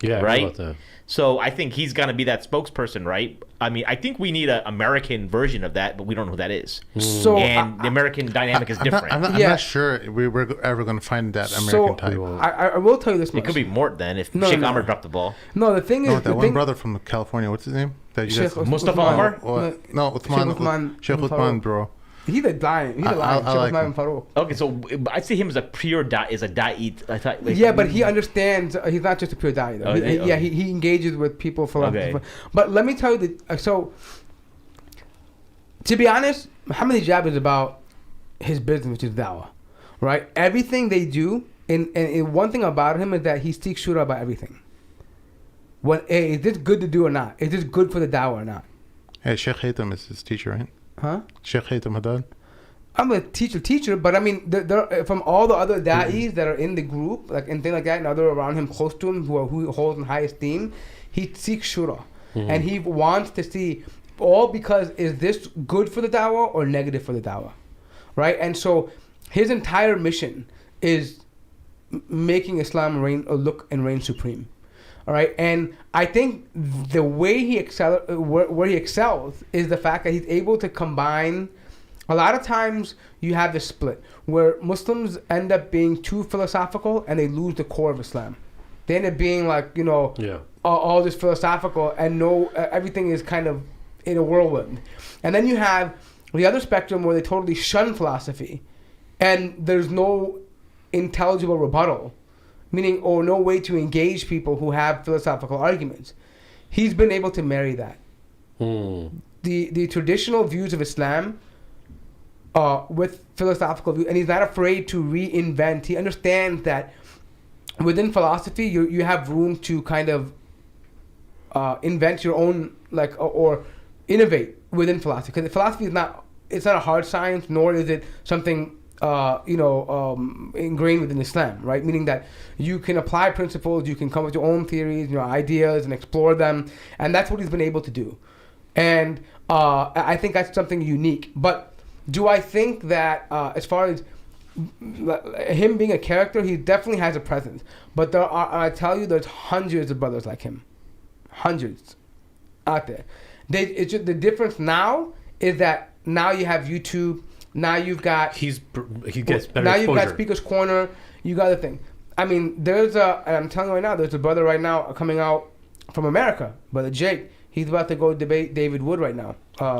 yeah, I heard Right? about that. So I think he's gonna be that spokesperson, right? I mean, I think we need an American version of that, but we don't know who that is. So And the American dynamic is I'm different. I'm Yeah. not sure we're ever going to find that So American type. I will tell you this much. It could be Mort then if No, Sheikh no. Amr dropped the ball. No, the thing is, No, the that one thing, brother from California. What's his name? That you guys. Sheikh Mustafa Uthman. Omar? No, Uthman. Sheikh Uthman, bro. He's a dying. He's a lion. I Sheikh like Uthman him. Farouk. Okay, so I see him as a pure da'it. I thought, like, Yeah, but he understands. He's not just a pure guy. Oh, He, okay. yeah, he engages with people for. Okay. But let me tell you that. So, to be honest, Muhammad Hijab is about his business, which is dawah, right? Everything they do, and one thing about him is that he seeks shura about everything. Hey, is this good to do or not? Is this good for the dawah or not? Hey, Sheikh Haytham is his teacher, right? Huh? Sheikh Haytham Haddad. I'm a teacher, but I mean, there from all the other da'is that are in the group, like and things like that, and other around him, close to him, who holds in high esteem, he seeks shura, and he wants to see all because is this good for the dawah or negative for the dawah, right? And so his entire mission is making Islam reign supreme. All right, and I think the way he where he excels is the fact that he's able to combine. A lot of times you have this split where Muslims end up being too philosophical and they lose the core of Islam. They end up being like, you know, all this philosophical and everything is kind of in a whirlwind. And then you have the other spectrum where they totally shun philosophy and there's no intelligible rebuttal, meaning or no way to engage people who have philosophical arguments. He's been able to marry that. The traditional views of Islam with philosophical view, and he's not afraid to reinvent. He understands that within philosophy, you have room to kind of invent your own, like, or innovate within philosophy. Because philosophy is not a hard science, nor is it something ingrained within Islam, right? Meaning that you can apply principles, you can come with your own theories, your ideas, and explore them, and that's what he's been able to do. And I think that's something unique. But do I think that as far as him being a character, he definitely has a presence. But I tell you, there's hundreds of brothers like him, hundreds out there. It's just, the difference now is that now you have YouTube. Now you've got He gets better now exposure. you've got Speaker's Corner. You got the thing. I mean, and I'm telling you right now, there's a brother right now coming out from America, Brother Jake. He's about to go debate David Wood right now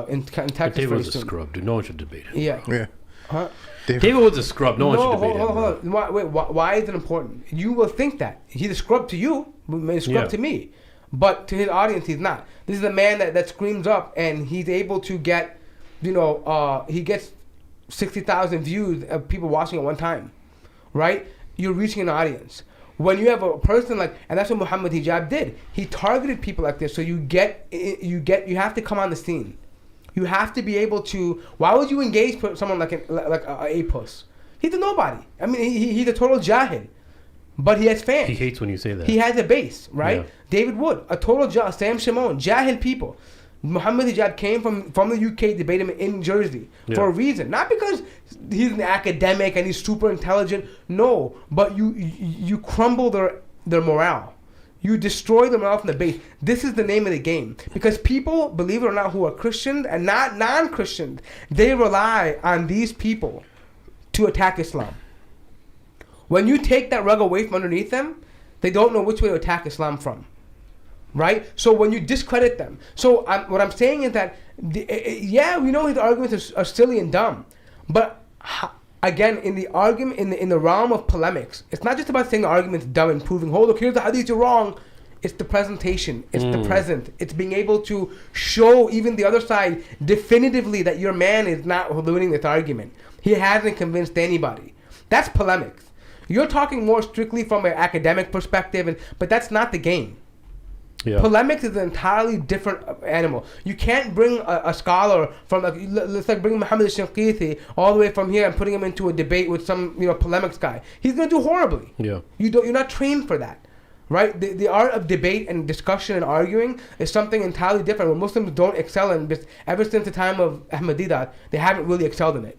in Texas. But David very was a soon. scrub, dude. No one should debate him. Yeah. Yeah. Huh? David was a scrub. No one should debate him. Hold on. Why is it important? You will think that he's a scrub to you, but he's a scrub to me, but to his audience, he's not. This is a man that screams up, and he's able to get, he gets 60,000 views of people watching at one time, right? You're reaching an audience. When you have a person like, and that's what Muhammad Hijab did. He targeted people like this, so you have to come on the scene. You have to be able to. Why would you engage someone like a puss? He's a nobody. I mean, he's a total jahil. But he has fans. He hates when you say that. He has a base, right? Yeah. David Wood, a total jahil. Sam Shimon, jahil people. Mohammed Hijab came from the UK, debated him in Jersey for a reason. Not because he's an academic and he's super intelligent. No, but you crumble their morale. You destroy the morale from the base. This is the name of the game. Because people, believe it or not, who are Christians and not non-Christians, they rely on these people to attack Islam. When you take that rug away from underneath them, they don't know which way to attack Islam from. Right? So when you discredit them. So what I'm saying is that, we know his arguments are silly and dumb. But again, in the argument, in the realm of polemics, it's not just about saying the argument's dumb and proving, oh, look, here's the hadith, you're wrong. It's the presentation. It's the present. It's being able to show even the other side definitively that your man is not winning this argument. He hasn't convinced anybody. That's polemics. You're talking more strictly from an academic perspective, but that's not the game. Yeah. Polemics is an entirely different animal. You can't bring a scholar from, let's bring Muhammad al-Shinqiti all the way from here and putting him into a debate with some polemics guy. He's going to do horribly. Yeah. You're not trained for that, right? The art of debate and discussion and arguing is something entirely different. What Muslims don't excel in, ever since the time of Ahmadiyya, they haven't really excelled in it.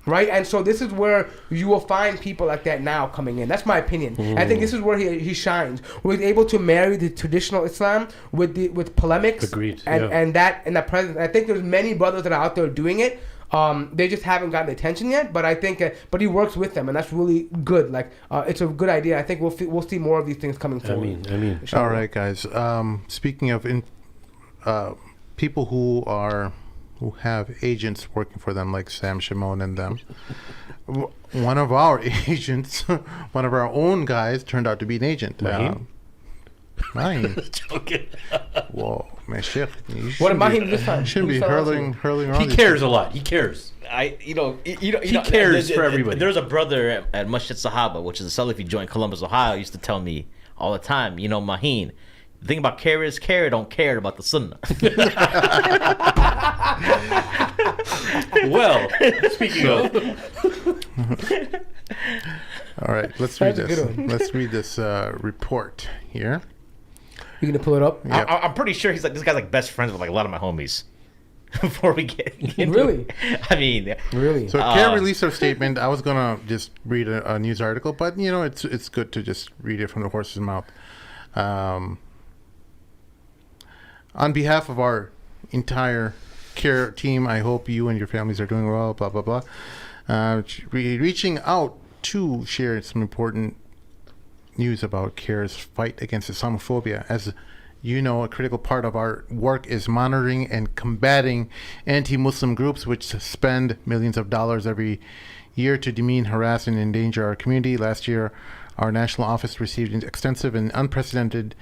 Right? And so this is where you will find people like that now coming in. That's my opinion. I think this is where he shines. Where he's able to marry the traditional Islam with polemics. Agreed. And that presence. I think there's many brothers that are out there doing it. They just haven't gotten the attention yet. But I think, but he works with them, and that's really good. It's a good idea. I think we'll see more of these things coming forward. I mean. All right, guys. Speaking of people who have agents working for them, like Sam Shimon and them. One of our agents, one of our own guys, turned out to be an agent. Mine. Joking. Whoa, man, shit. What am I this time? Shouldn't be hurling around. He cares a lot. He cares. He cares for everybody. There's a brother at Masjid Sahaba, which is a Salafi joint in Columbus, Ohio, used to tell me all the time, Maheen, the thing about Cair is Cair don't care about the Sunnah. Well, speaking of. All right, let's read this. Let's read this report here. You gonna pull it up? Yep. I'm pretty sure this guy's best friends with a lot of my homies. Before we get into really, I mean, really. So Cair released a statement. I was gonna just read a news article, but it's good to just read it from the horse's mouth. On behalf of our entire Cair team, I hope you and your families are doing well, blah, blah, blah. Reaching out to share some important news about Cair's fight against Islamophobia. As you know, a critical part of our work is monitoring and combating anti-Muslim groups which spend millions of dollars every year to demean, harass, and endanger our community. Last year, our national office received extensive and unprecedented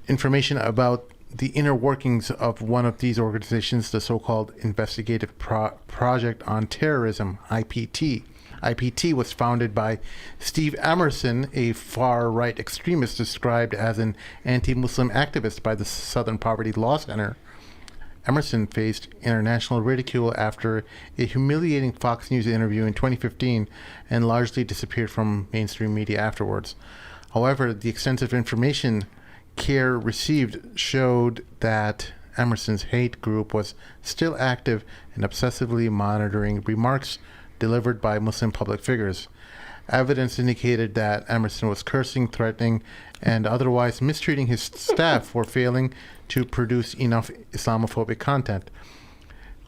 information about the inner workings of one of these organizations, the so-called Investigative Project on Terrorism, IPT. IPT was founded by Steve Emerson, a far-right extremist described as an anti-Muslim activist by the Southern Poverty Law Center. Emerson faced international ridicule after a humiliating Fox News interview in 2015 and largely disappeared from mainstream media afterwards. However, the extensive information Cair received showed that Emerson's hate group was still active and obsessively monitoring remarks delivered by Muslim public figures. Evidence indicated that Emerson was cursing, threatening, and otherwise mistreating his staff for failing to produce enough Islamophobic content.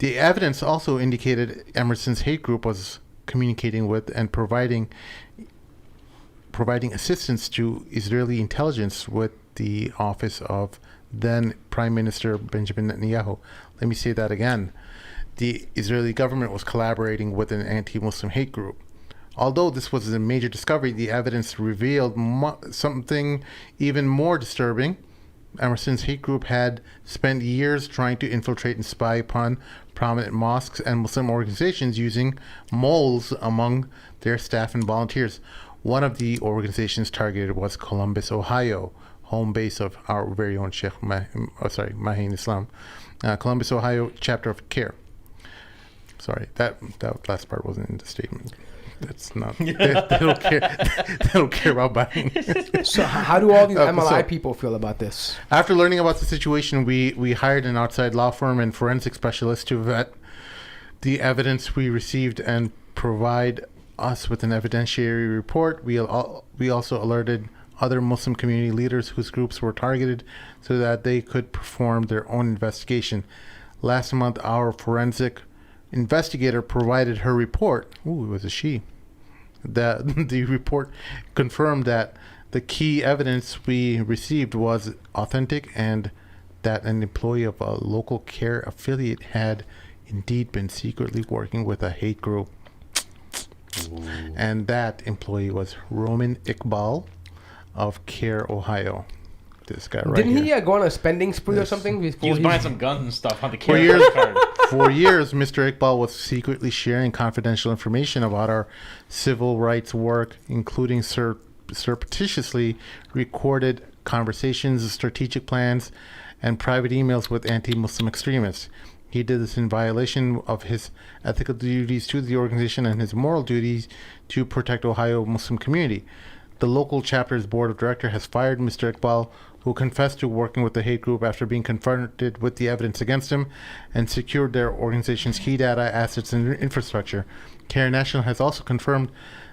The evidence also indicated Emerson's hate group was communicating with and providing assistance to Israeli intelligence with the office of then Prime Minister Benjamin Netanyahu. Let me say that again. The Israeli government was collaborating with an anti-Muslim hate group. Although this was a major discovery, the evidence revealed something even more disturbing. Emerson's hate group had spent years trying to infiltrate and spy upon prominent mosques and Muslim organizations using moles among their staff and volunteers. One of the organizations targeted was Columbus, Ohio, home base of our very own Sheikh Maheen Islam. Columbus, Ohio chapter of Cair. Sorry, that last part wasn't in the statement. That's not. They don't care. They don't care about buying. So how do all these MLI people feel about this? After learning about the situation, we hired an outside law firm and forensic specialist to vet the evidence we received and provide us with an evidentiary report. We also alerted other Muslim community leaders whose groups were targeted so that they could perform their own investigation. Last month, our forensic investigator provided her report. Ooh, it was a she. The report confirmed that the key evidence we received was authentic and that an employee of a local Cair affiliate had indeed been secretly working with a hate group. Ooh. And that employee was Roman Iqbal of Cair, Ohio. This guy right Didn't here. he go on a spending spree or something? He was buying some guns and stuff on the For Cair years, card. for years, Mr. Iqbal was secretly sharing confidential information about our civil rights work, including surreptitiously recorded conversations, strategic plans, and private emails with anti-Muslim extremists. He did this in violation of his ethical duties to the organization and his moral duties to protect Ohio Muslim community. The local chapter's board of directors has fired Mr. Iqbal, who confessed to working with the hate group after being confronted with the evidence against him, and secured their organization's key data, assets, and infrastructure. Cair National has also confirmed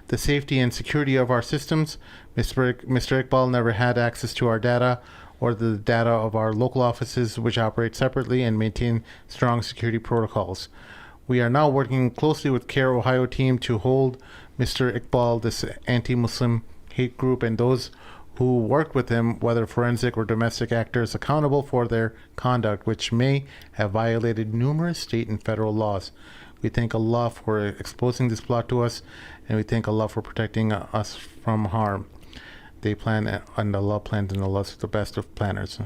the safety and security of our systems. Mr. Iqbal never had access to our data or the data of our local offices, which operate separately and maintain strong security protocols. We are now working closely with Cair Ohio team to hold Mr. Iqbal, this anti-Muslim hate group, and those who work with him, whether forensic or domestic actors, accountable for their conduct, which may have violated numerous state and federal laws. We thank Allah for exposing this plot to us, and we thank Allah for protecting us from harm. They plan, and Allah plans, and Allah is the best of planners.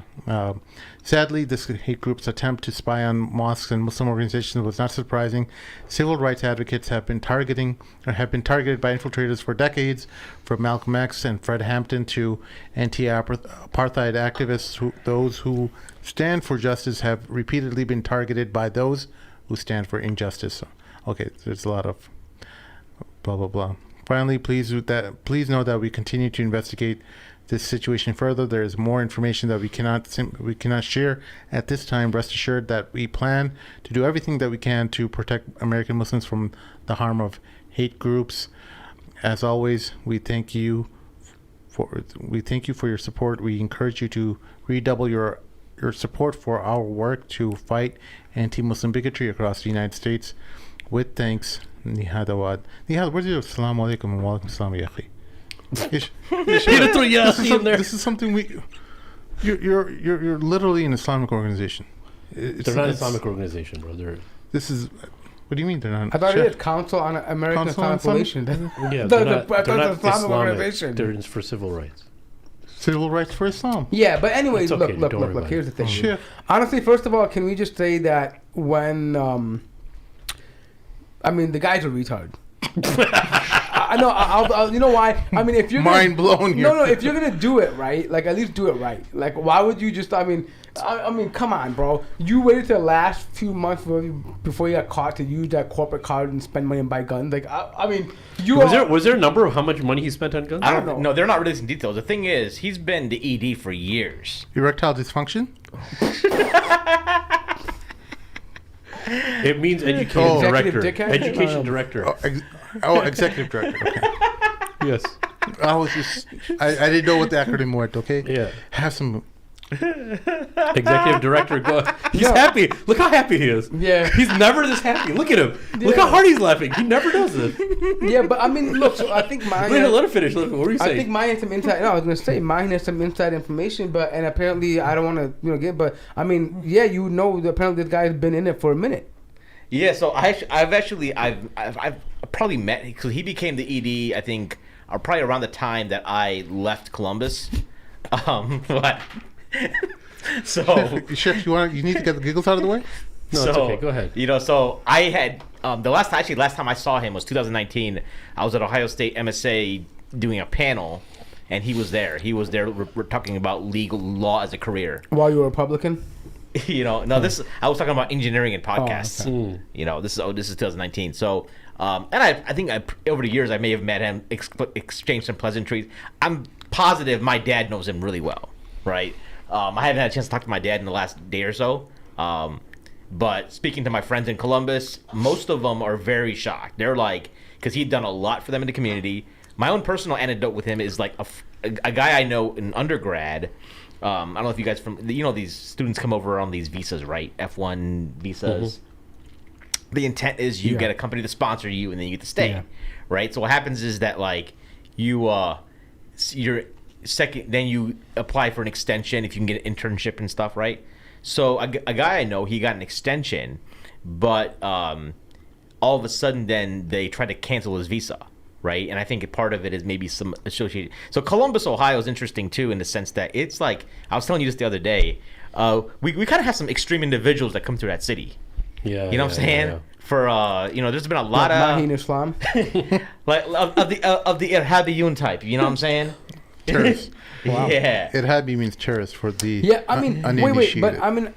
Sadly, this hate group's attempt to spy on mosques and Muslim organizations was not surprising. Civil rights advocates have been targeted by infiltrators for decades, from Malcolm X and Fred Hampton to anti-apartheid activists. Those who stand for justice have repeatedly been targeted by those who stand for injustice. Okay, there's a lot of blah blah blah. Finally, please know that we continue to investigate this situation further. There is more information that we cannot share at this time. Rest assured that we plan to do everything that we can to protect American Muslims from the harm of hate groups. As always, we thank you for your support. We encourage you to redouble your support for our work to fight anti-Muslim bigotry across the United States. With thanks. Nihadawad. Nihad, where's your Assalamu alaikum and wa alaikum assalam, ya akhi? This is something you're literally an Islamic organization. They're not an Islamic organization, bro. This is, what do you mean they're not? I thought it is Council on American Islamic Relations. Yeah, they're not Islamic Islamic. organization. They're for civil rights. Civil rights for Islam. Yeah, but anyways, okay, look. Here's the thing. Sure. Honestly, first of all, can we just say that when the guy's a retard. I know. I'll, you know why? I mean, if you're mind blown here. No. If you're gonna do it right, like at least do it right. Like, why would you just? I mean, come on, bro. You waited till the last few months before you got caught to use that corporate card and spend money and buy guns. Like, I mean, was there a number of how much money he spent on guns? I don't know. No, they're not releasing details. The thing is, he's been the ED for years. Erectile dysfunction. It means education director. Education director. Executive director. Okay. Yes. I didn't know what the acronym was. Okay. Yeah. Have some. Executive director. He's happy. Look how happy he is. Yeah. He's never this happy. Look at him. Yeah. Look how hard he's laughing. He never does this. Yeah, but I mean, look. So I think mine. Let him finish. What were you saying? I think mine has some inside. No, I was gonna say mine has some inside information, and apparently I don't want to get. But I mean, yeah, apparently this guy's been in it for a minute. Yeah, so I've probably met, because he became the ED, I think, probably around the time that I left Columbus. But so Chef, you need to get the giggles out of the way? No, it's okay. Go ahead. So I had last time I saw him was 2019. I was at Ohio State MSA doing a panel, and he was there. We're talking about legal law as a career. While you were a Republican? This I was talking about engineering and podcasts. This is 2019. So, and I think over the years I may have met him, exchanged some pleasantries. I'm positive my dad knows him really well, right? I haven't had a chance to talk to my dad in the last day or so. But speaking to my friends in Columbus, most of them are very shocked. They're like, because he'd done a lot for them in the community. My own personal anecdote with him is like a guy I know in undergrad. I don't know if you guys these students come over on these visas, right? F1 visas. Mm-hmm. The intent is you get a company to sponsor you, and then you get to stay, right? So what happens is that like you're second, then you apply for an extension if you can get an internship and stuff, right? So a guy I know, he got an extension, but all of a sudden then they tried to cancel his visa. Right, and I think part of it is maybe some associated. So Columbus, Ohio, is interesting too in the sense that it's like I was telling you this the other day. We kind of have some extreme individuals that come through that city. Yeah, you know what I'm saying? Yeah. For there's been a lot of Maheen Islam, like of the Irhabiyun type. You know what I'm saying? Terrorist. Wow. Yeah, Irhabi means terrorist for the wait, but I mean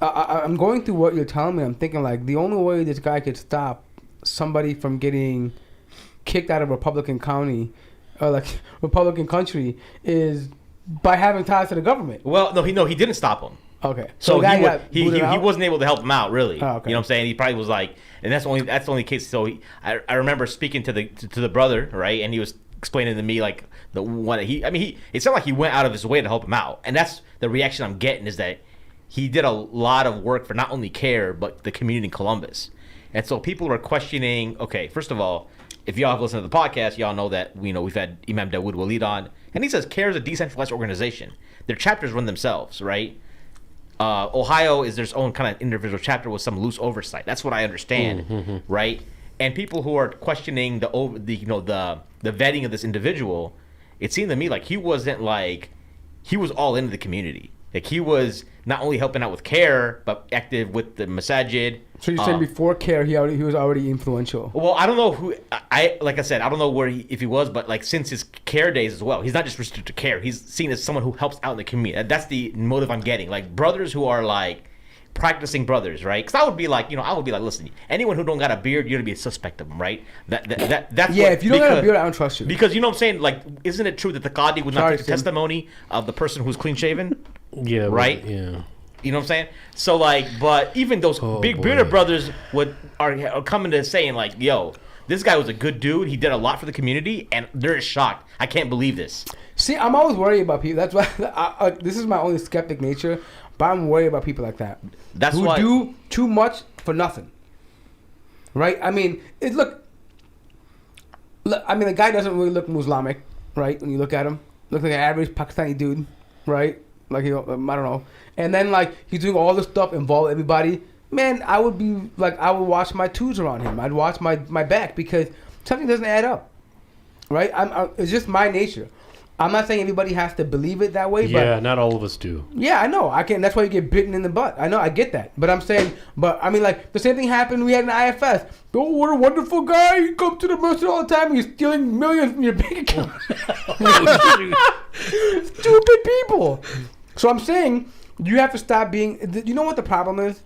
I'm going through what you're telling me. I'm thinking like the only way this guy could stop somebody from getting kicked out of Republican County or like Republican country is by having ties to the government. Well, he didn't stop him. Okay, so he wasn't able to help him out really. Oh, okay. You know what I'm saying? He probably was like, and that's the only case. So I remember speaking to the brother, right, and he was explaining to me like it sounded like he went out of his way to help him out, and that's the reaction I'm getting is that he did a lot of work for not only Cair but the community in Columbus. And so people are questioning, okay, first of all, if y'all have listened to the podcast, y'all know that we've had Imam Dawood Walid on, and he says Cair is a decentralized organization. Their chapters run themselves, right? Ohio is their own kind of individual chapter with some loose oversight. That's what I understand, right? And people who are questioning the vetting of this individual, it seemed to me like he was all into the community. Like he was not only helping out with Cair, but active with the masajid. So you're saying before Cair, he was already influential. Well, I don't know who like I said, I don't know if he was, but like since his Cair days as well, he's not just restricted to Cair. He's seen as someone who helps out in the community. That's the motive I'm getting. Like brothers who are like practicing brothers, right? Because I would be like, listen, anyone who don't got a beard, you're gonna be a suspect of them, right? That's if you don't got a beard, I don't trust you. Because you know what I'm saying? Like, isn't it true that the Qadi would not take the testimony of the person who's clean shaven? Yeah. Right. Yeah. You know what I'm saying? So like, but even those big bearded brothers are coming to saying like, yo, this guy was a good dude. He did a lot for the community, and they're just shocked. I can't believe this. See, I'm always worried about people. That's why this is my only skeptic nature. But I'm worried about people like that. That's who why do too much for nothing. Right? I mean, look. I mean, the guy doesn't really look Muslimic, right? When you look at him, looks like an average Pakistani dude, right? Like I don't know. And then like he's doing all this stuff, involve everybody. Man, I would watch my twos around him. I'd watch my back because something doesn't add up, right? It's just my nature. I'm not saying everybody has to believe it that way, but yeah, not all of us do. Yeah, I know. That's why you get bitten in the butt. I know, I get that. But I'm saying, I mean, like the same thing happened. We had an IFS. Oh, what a wonderful guy! He comes to the masjid all the time. He's stealing millions from your bank account. Stupid people. So I'm saying you have to stop being. You know what the problem is?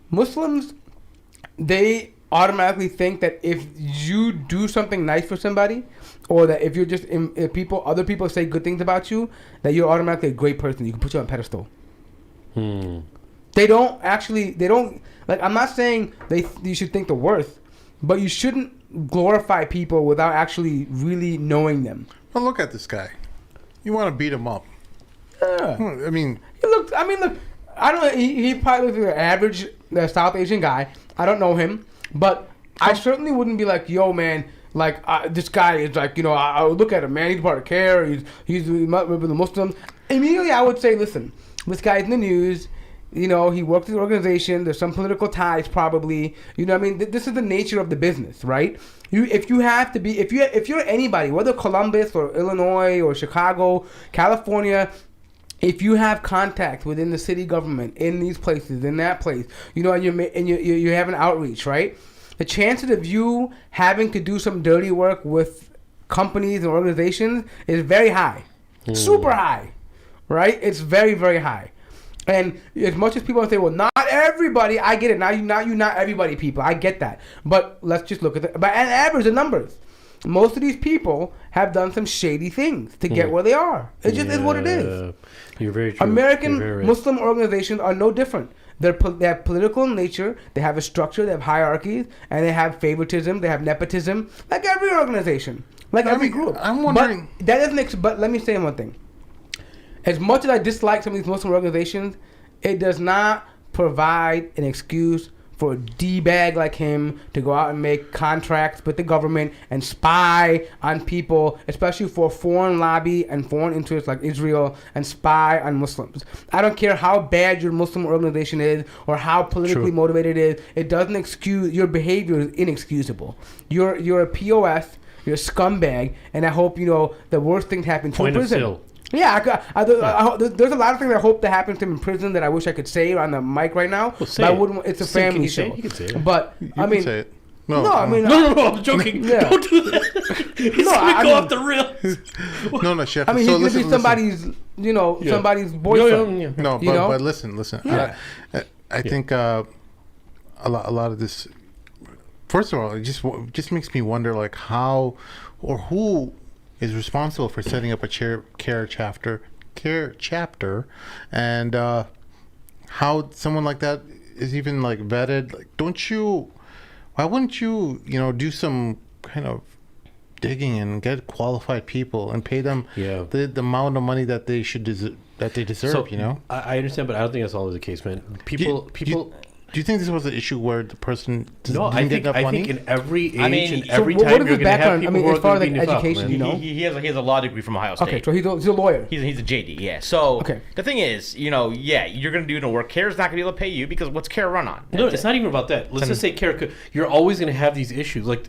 Muslims, they automatically think that if you do something nice for somebody, or that if you're just other people say good things about you, that you're automatically a great person. You can put you on a pedestal. They don't like. I'm not saying you should think the worst, but you shouldn't glorify people without actually really knowing them. Well, look at this guy. You want to beat him up? Yeah. I mean, look. I don't know. He probably looks like an average South Asian guy. I don't know him, but I certainly wouldn't be like, yo, man. Like this guy is like, I would look at him, man. He's part of Cair. He's with the Muslims. Immediately, I would say, listen, this guy's in the news. He works in the organization. There's some political ties, probably. You know what I mean? This is the nature of the business, right? If you're anybody, whether Columbus or Illinois or Chicago, California, if you have contact within the city government in these places, in that place, and you have an outreach, right? The chances of you having to do some dirty work with companies and organizations is very high. Super high, right? It's very, very high. And as much as people say, well, not everybody, I get it. Not everybody, people. I get that. But let's just look at and average the numbers. Most of these people have done some shady things to get where they are. It just is what it is. You're very true. American Muslim organizations are no different. They have political in nature. They have a structure. They have hierarchies, and they have favoritism. They have nepotism, like every organization, like every group. I'm wondering. But that doesn't. But let me say one thing. As much as I dislike some of these Muslim organizations, it does not provide an excuse for a D-bag like him to go out and make contracts with the government and spy on people, especially for foreign lobby and foreign interests like Israel, and spy on Muslims. I don't care how bad your Muslim organization is or how politically motivated it is. It doesn't excuse your behavior is inexcusable. You're a POS. You're a scumbag, and I hope the worst thing happens to you in prison. Yeah, there's a lot of things I hope that happens to him in prison that I wish I could say on the mic right now. Well, but I wouldn't. It's a family show. You can say it. But I mean, say it. No, I'm joking. Yeah. Don't do that. It's gonna go off the rails. No, Chef. I mean, he's gonna be somebody's, somebody's boyfriend. No, but listen. Yeah. I think a lot of this. First of all, it just makes me wonder, like, how or who is responsible for setting up a Cair chapter, and how someone like that is even like vetted. Like, why wouldn't you do some kind of digging and get qualified people and pay them the amount of money that they deserve? So, I understand, but I don't think that's always the case, man. People. Do you think this was an issue where the person I think in every age and every what time is you're his going to have background? people I mean, who are as far going as to be education, he has a law degree from Ohio State. Okay, so he's a lawyer. He's a JD, yeah. So the thing is, you're going to do the work. Cair's not going to be able to pay you because what's Cair run on? No, it's not even about that. Let's just say Cair, you're always going to have these issues. Like,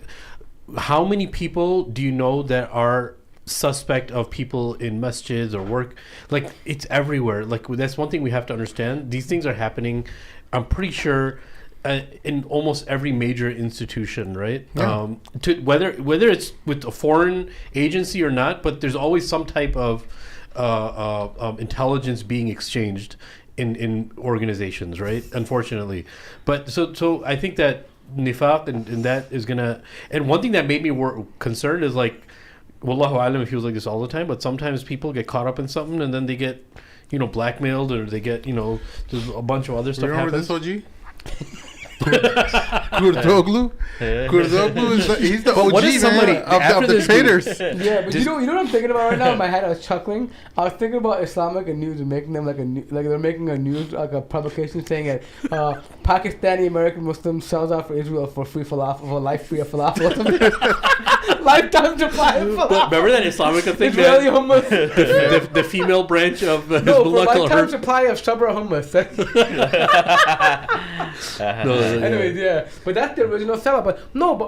how many people do you know that are suspect of people in masjids or work? Like, it's everywhere. Like, that's one thing we have to understand. These things are happening, I'm pretty sure, in almost every major institution, right? Yeah. Whether it's with a foreign agency or not, but there's always some type of intelligence being exchanged in organizations, right? Unfortunately, but so I think that nifaq and that is gonna. And one thing that made me concerned is, like, wallahu alam if he was like this all the time, but sometimes people get caught up in something and then they get blackmailed, or they get there's a bunch of other stuff. Remember happens. this, OG? Kurdoglu is he's the OG of the traders. Yeah, but you know what I'm thinking about right now? In my head, I was chuckling. I was thinking about Islamic and news and making them like they're making a news, like a publication saying that Pakistani American Muslim sells out for Israel for free falafel, for life free of falafel. Lifetime supply of falafel. But remember that Islamic thing? Israeli hummus. The female branch of for lifetime supply of sabra hummus. Anyways, yeah, but that's the original setup. But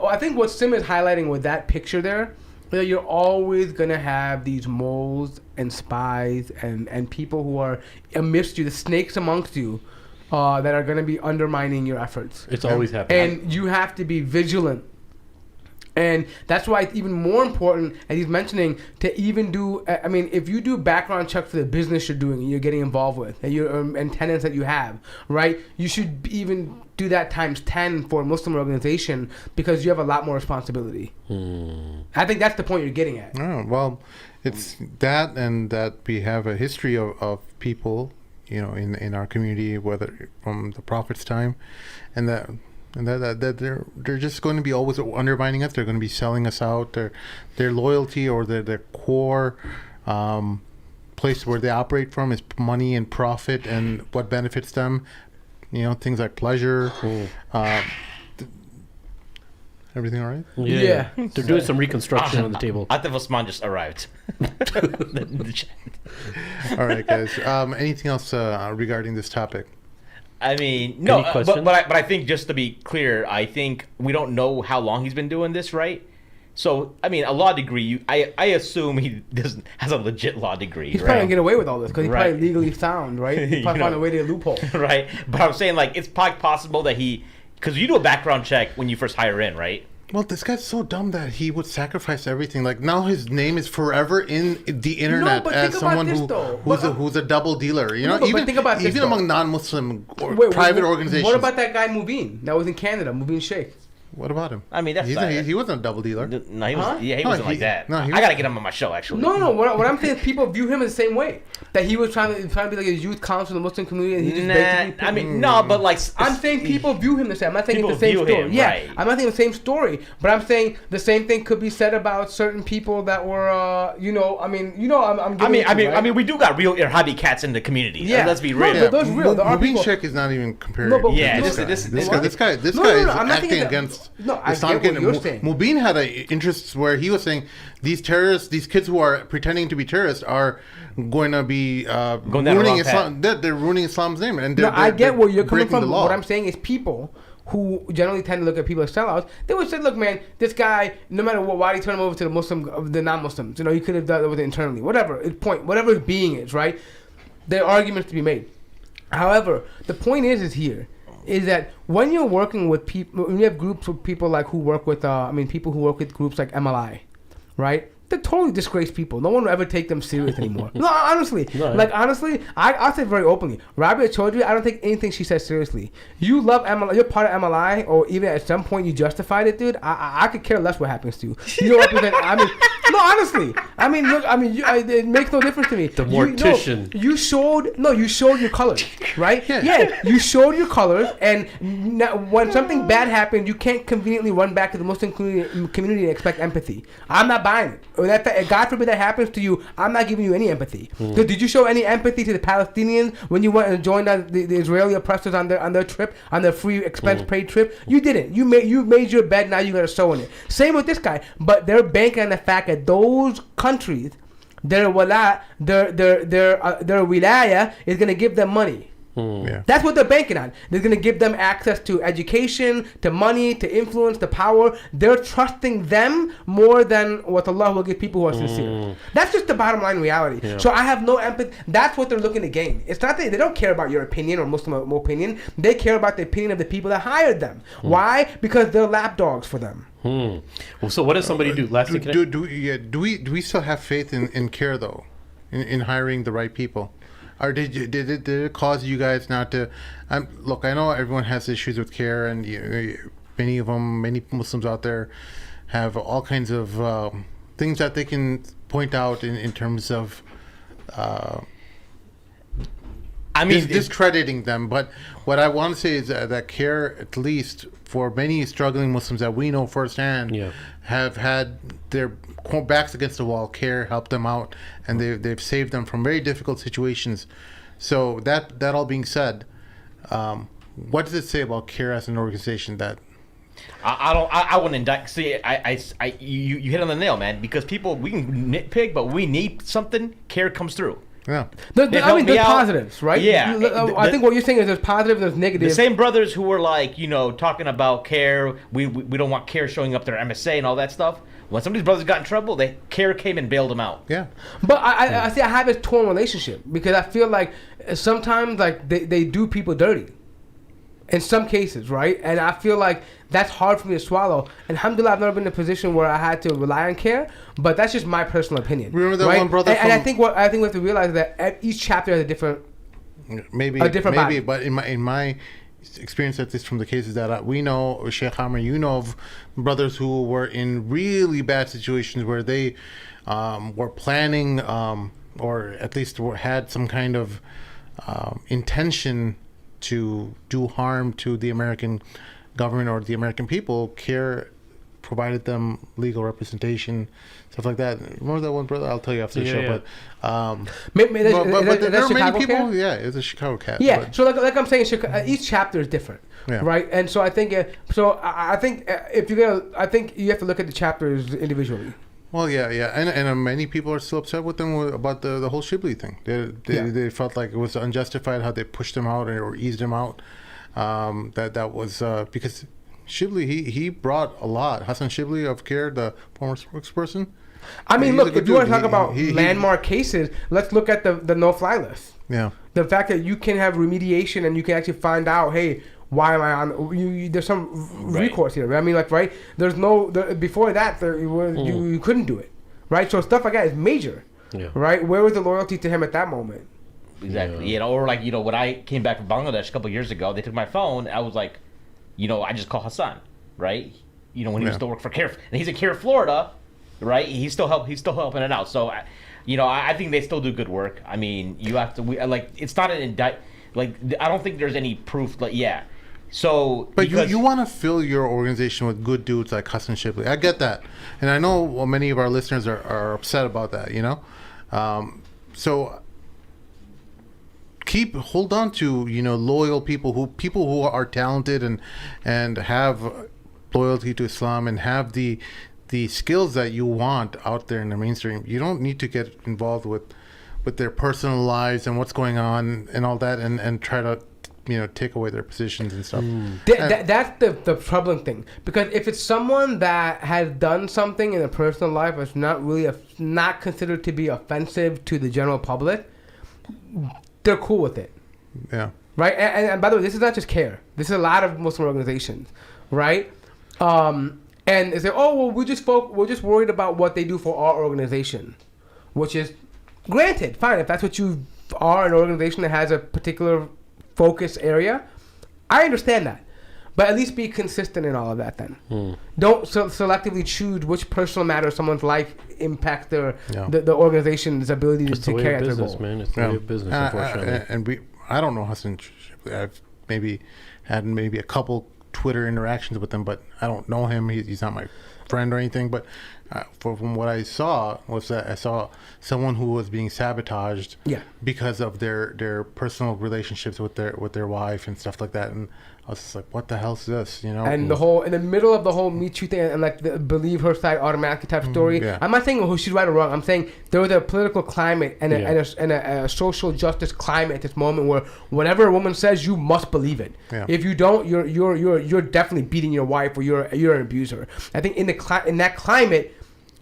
I think what Sim is highlighting with that picture there, that you're always gonna have these moles and spies and people who are amidst you, the snakes amongst you, that are gonna be undermining your efforts. It's always happening, and you have to be vigilant. And that's why it's even more important, as he's mentioning, to even do. I mean, if you do background check for the business you're doing, and you're getting involved with, and tenants that you have, right? You should even do that times 10 for a Muslim organization, because you have a lot more responsibility. I think that's the point you're getting at. Oh, well, it's that, and that we have a history of people, in our community, whether from the Prophet's time, and that they're just going to be always undermining us. They're going to be selling us out. Their loyalty or their core place where they operate from is money and profit and what benefits them. Things like pleasure. Everything all right? Yeah. They're doing some reconstruction on the table. Atif Osman just arrived. All right, guys. Anything else regarding this topic? I mean, no, but I think, just to be clear, I think we don't know how long he's been doing this, right? So, I mean, a law degree, I assume he has a legit law degree. He's probably going to get away with all this because he's probably legally sound, right? He's probably find a way to loophole. Right. But I'm saying, like, it's probably possible that because you do a background check when you first hire in, right? Well, this guy's so dumb that he would sacrifice everything. Like now, his name is forever in the internet but as think about someone this, though. who's a double dealer. You know, but even think about this, even though. among non-Muslim or Wait, private organizations. What about that guy Mubin that was in Canada, Mubin Sheikh? What about him? I mean, that's he wasn't a double dealer. No, he was. Huh? Yeah, he No, wasn't like that. no, he I gotta get him on my show actually. No. What I'm saying is people view him in the same way. That he was trying to be like a youth counsel in the Muslim community, and he just basically. I mean, no, but like I'm saying people view him the same. I'm not saying it's the same People story. view him, Yeah, right. I'm not saying the same story, but I'm saying the same thing could be said about certain people that were, I'm giving I mean, we do got real irhabi cats in the community. Yeah. Let's be No, real. but those real. There are Mubin people. Sheikh is not even compared. No, but- Yeah, no, this guy is I'm not thinking acting that- against. No, I Islam. get what you're saying. Mubin had interests where he was saying these terrorists, these kids who are pretending to be terrorists, are going to be Going down the ruining wrong Islam. They're ruining Islam's name, and No, I get where you're coming breaking from. the law. What I'm saying is people who generally tend to look at people as sellouts, they would say, look, man, this guy, no matter what, why did he turn him over to the non-Muslims? You know, he could have done it with it internally. Whatever his being is, right? There are arguments to be made. However, the point is that when you're working with people, when you have groups of people like who work with, people who work with groups like MLI, right? They're totally disgraced people. No one will ever take them serious anymore. No, honestly. No. Like, honestly, I'll say very openly. Rabia Chaudhry, I don't take anything she says seriously. You love MLI. You're part of MLI, or even at some point you justified it, dude. I could care less what happens to you. You don't represent... no, honestly. It makes no difference to me. The mortician. You showed your colors, right? Yeah. You showed your colors, and when something bad happens, you can't conveniently run back to the Muslim community and expect empathy. I'm not buying it. Or God forbid that happens to you, I'm not giving you any empathy. So did you show any empathy to the Palestinians when you went and joined the Israeli oppressors on their trip, on their free expense paid trip? You didn't. You made your bed, now you got to sew in it. Same with this guy, but they're banking on the fact that those countries, their wilaya is going to give them money. Yeah. That's what they're banking on. They're going to give them access to education, to money, to influence, to power. They're trusting them more than what Allah will give people who are sincere. That's just the bottom line reality. Yeah. So I have no empathy. That's what they're looking to gain. It's not that they don't care about your opinion or Muslim opinion. They care about the opinion of the people that hired them. Why? Because they're lapdogs for them. Well, so what does somebody do? Last thing, Do we still have faith in Cair though, in hiring the right people? Or did it cause you guys not to? Look, I know everyone has issues with Cair, and many Muslims out there have all kinds of things that they can point out in terms of. Discrediting them. But what I want to say is that Cair, at least for many struggling Muslims that we know firsthand, have had their backs against the wall. Cair helped them out, and they've saved them from very difficult situations. So that all being said, what does it say about Cair as an organization that? I wouldn't indict. See, you hit on the nail, man. Because we can nitpick, but we need something. Cair comes through. Yeah. There's positives, right? Yeah. I think what you're saying is there's positives, there's negatives. The same brothers who were like, talking about Cair, we don't want Cair showing up their MSA and all that stuff. When some of these brothers got in trouble, Cair came and bailed them out. Yeah. But I have this torn relationship because I feel like sometimes like they do people dirty. In some cases, right? And I feel like that's hard for me to swallow. And alhamdulillah, I've never been in a position where I had to rely on Cair, but that's just my personal opinion. Remember that right? one brother and I think we have to realize that each chapter has a different body. But in my experience, at least from the cases that we know, Sheikh Hammer, of brothers who were in really bad situations where they were planning or at least had some kind of intention to do harm to the American government or the American people. Cair provided them legal representation, stuff like that. Remember that one brother? I'll tell you after the show. Yeah. But there are many people. Cair? Yeah, it's a Chicago cat. Yeah. But, So like I'm saying, each chapter is different, right? And so I think if you're gonna, I think you have to look at the chapters individually. Well, yeah, and many people are still upset with them about the whole Shibli thing. They felt like it was unjustified how they pushed him out or eased him out. That was because Shibli he brought a lot. Hassan Shibli of Cair, the former spokesperson. I mean, look, if you want to talk about he landmark cases, let's look at the no-fly list. Yeah. The fact that you can have remediation and you can actually find out, hey, why am I on? There's some recourse here. I mean, like, right? There's no before that. You couldn't do it, right? So stuff like that is major, right? Where was the loyalty to him at that moment? Exactly. You know, or like, you know, when I came back from Bangladesh a couple years ago, they took my phone. I was like, you know, I just call Hassan, right? You know, when he was still working for Cair, and he's in Cair, Florida, right? He's still helping it out. So, you know, I think they still do good work. I mean, you have to like, it's not an like, I don't think there's any proof. Like, So, but you want to fill your organization with good dudes like Hassan Shibley. I get that, and I know many of our listeners are upset about that. You know, so hold on to, you know, loyal people who are talented and have loyalty to Islam and have the skills that you want out there in the mainstream. You don't need to get involved with their personal lives and what's going on and all that and try to, you know, take away their positions and stuff. That's the troubling thing, because if it's someone that has done something in their personal life that's not really not considered to be offensive to the general public, they're cool with it. Yeah. Right. And by the way, this is not just Cair. This is a lot of Muslim organizations, right? And they say, oh well, we're just worried about what they do for our organization, which is granted, fine. If that's what you are, an organization that has a particular focus area, I understand that, but at least be consistent in all of that. Then don't selectively choose which personal matter of someone's life impacts the organization's ability to carry out their goal. Man, it's the way of business, unfortunately. I don't know Hassan. I've maybe had a couple Twitter interactions with him, but I don't know him. He's not my friend or anything. But from what I saw was that I saw someone who was being sabotaged because of their personal relationships with their wife and stuff like that. And I was just like, what the hell is this? You know? And in the middle of the whole Me Too thing and like the believe her side automatically type story. I'm not saying who she's right or wrong. I'm saying there was a political climate and a social justice climate at this moment where whatever a woman says, you must believe it. If you don't, you're definitely beating your wife or you're an abuser. I think in that climate,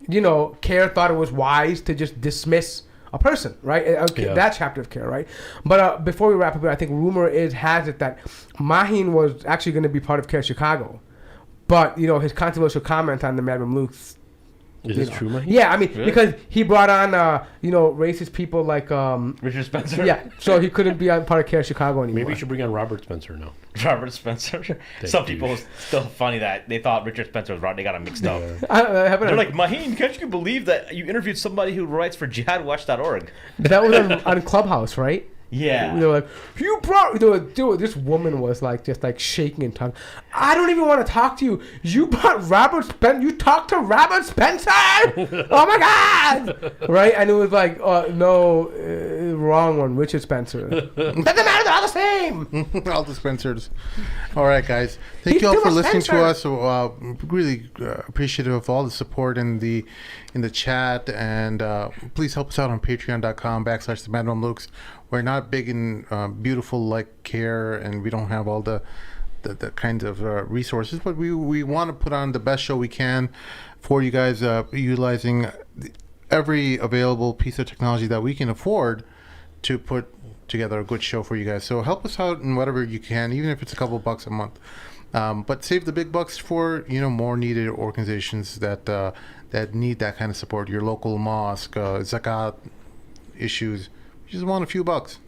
you know, Cair thought it was wise to just dismiss a person, right? That chapter of Cair, right? But before we wrap up here, I think rumor has it that Mahin was actually going to be part of Cair Chicago, but you know, his controversial comment on the Mamluks. Is this true, Mahin? Yeah, I mean, because he brought on racist people like Richard Spencer. Yeah, so he couldn't be on part of Cair Chicago anymore. Maybe you should bring on Robert Spencer now. Robert Spencer. Some people still funny that they thought Richard Spencer was right. They got him mixed up. They're like, Mahin, can't you believe that you interviewed somebody who writes for jihadwatch.org? That was on Clubhouse, right? Yeah. They were like, you brought... Dude, this woman was like, just like shaking and talking. I don't even want to talk to you. You brought Robert Spencer... You talked to Robert Spencer? Oh my God! Right? And it was like, no, wrong one. Richard Spencer. Doesn't matter, they're all the same. All the Spencers. All right, guys. Thank you all for listening to us. Really appreciative of all the support in the chat. And please help us out on patreon.com/the Mamluks. We're not big and beautiful like Cair, and we don't have all the kinds of resources, but we want to put on the best show we can for you guys, utilizing every available piece of technology that we can afford to put together a good show for you guys. So help us out in whatever you can, even if it's a couple bucks a month. But save the big bucks for, you know, more needed organizations that need that kind of support. Your local mosque, zakat issues. You just want a few bucks.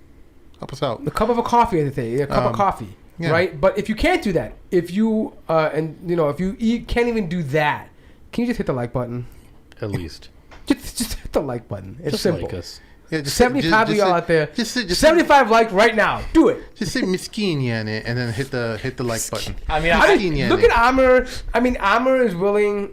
Help us out. A cup of coffee, as they say. A cup of coffee, right? But if you can't do that, if you if you can't even do that, can you just hit the like button? At least. Just hit the like button. It's just simple. Like us. Yeah, just 75 of y'all out there. Just 75 likes right now. Do it. Just say miskin yani, and then hit the like button. I mean, look at Amr. I mean, Amr is willing.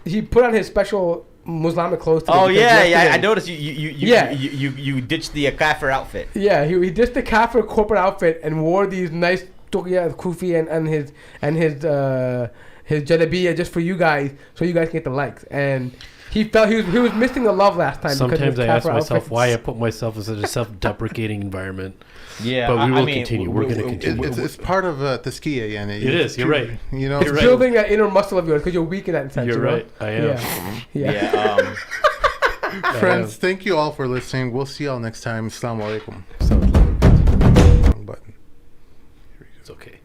He put on his special Muslimic clothes today. Oh yeah. I noticed you ditched the kafir outfit. Yeah, he ditched the kafir corporate outfit and wore these nice kufi and his jalabiya just for you guys, so you guys can get the likes. And he felt he was missing the love last time. Sometimes I ask myself why I put myself in such a self-deprecating environment. Yeah, but we will continue. We're going to continue. It's part of Tazkiyah, and it is. You're right. You know, it's building that inner muscle of yours because you're weak in that sense. You're right. I am. Yeah. Friends, thank you all for listening. We'll see y'all next time. Assalamu alaikum. Wrong button. It's okay.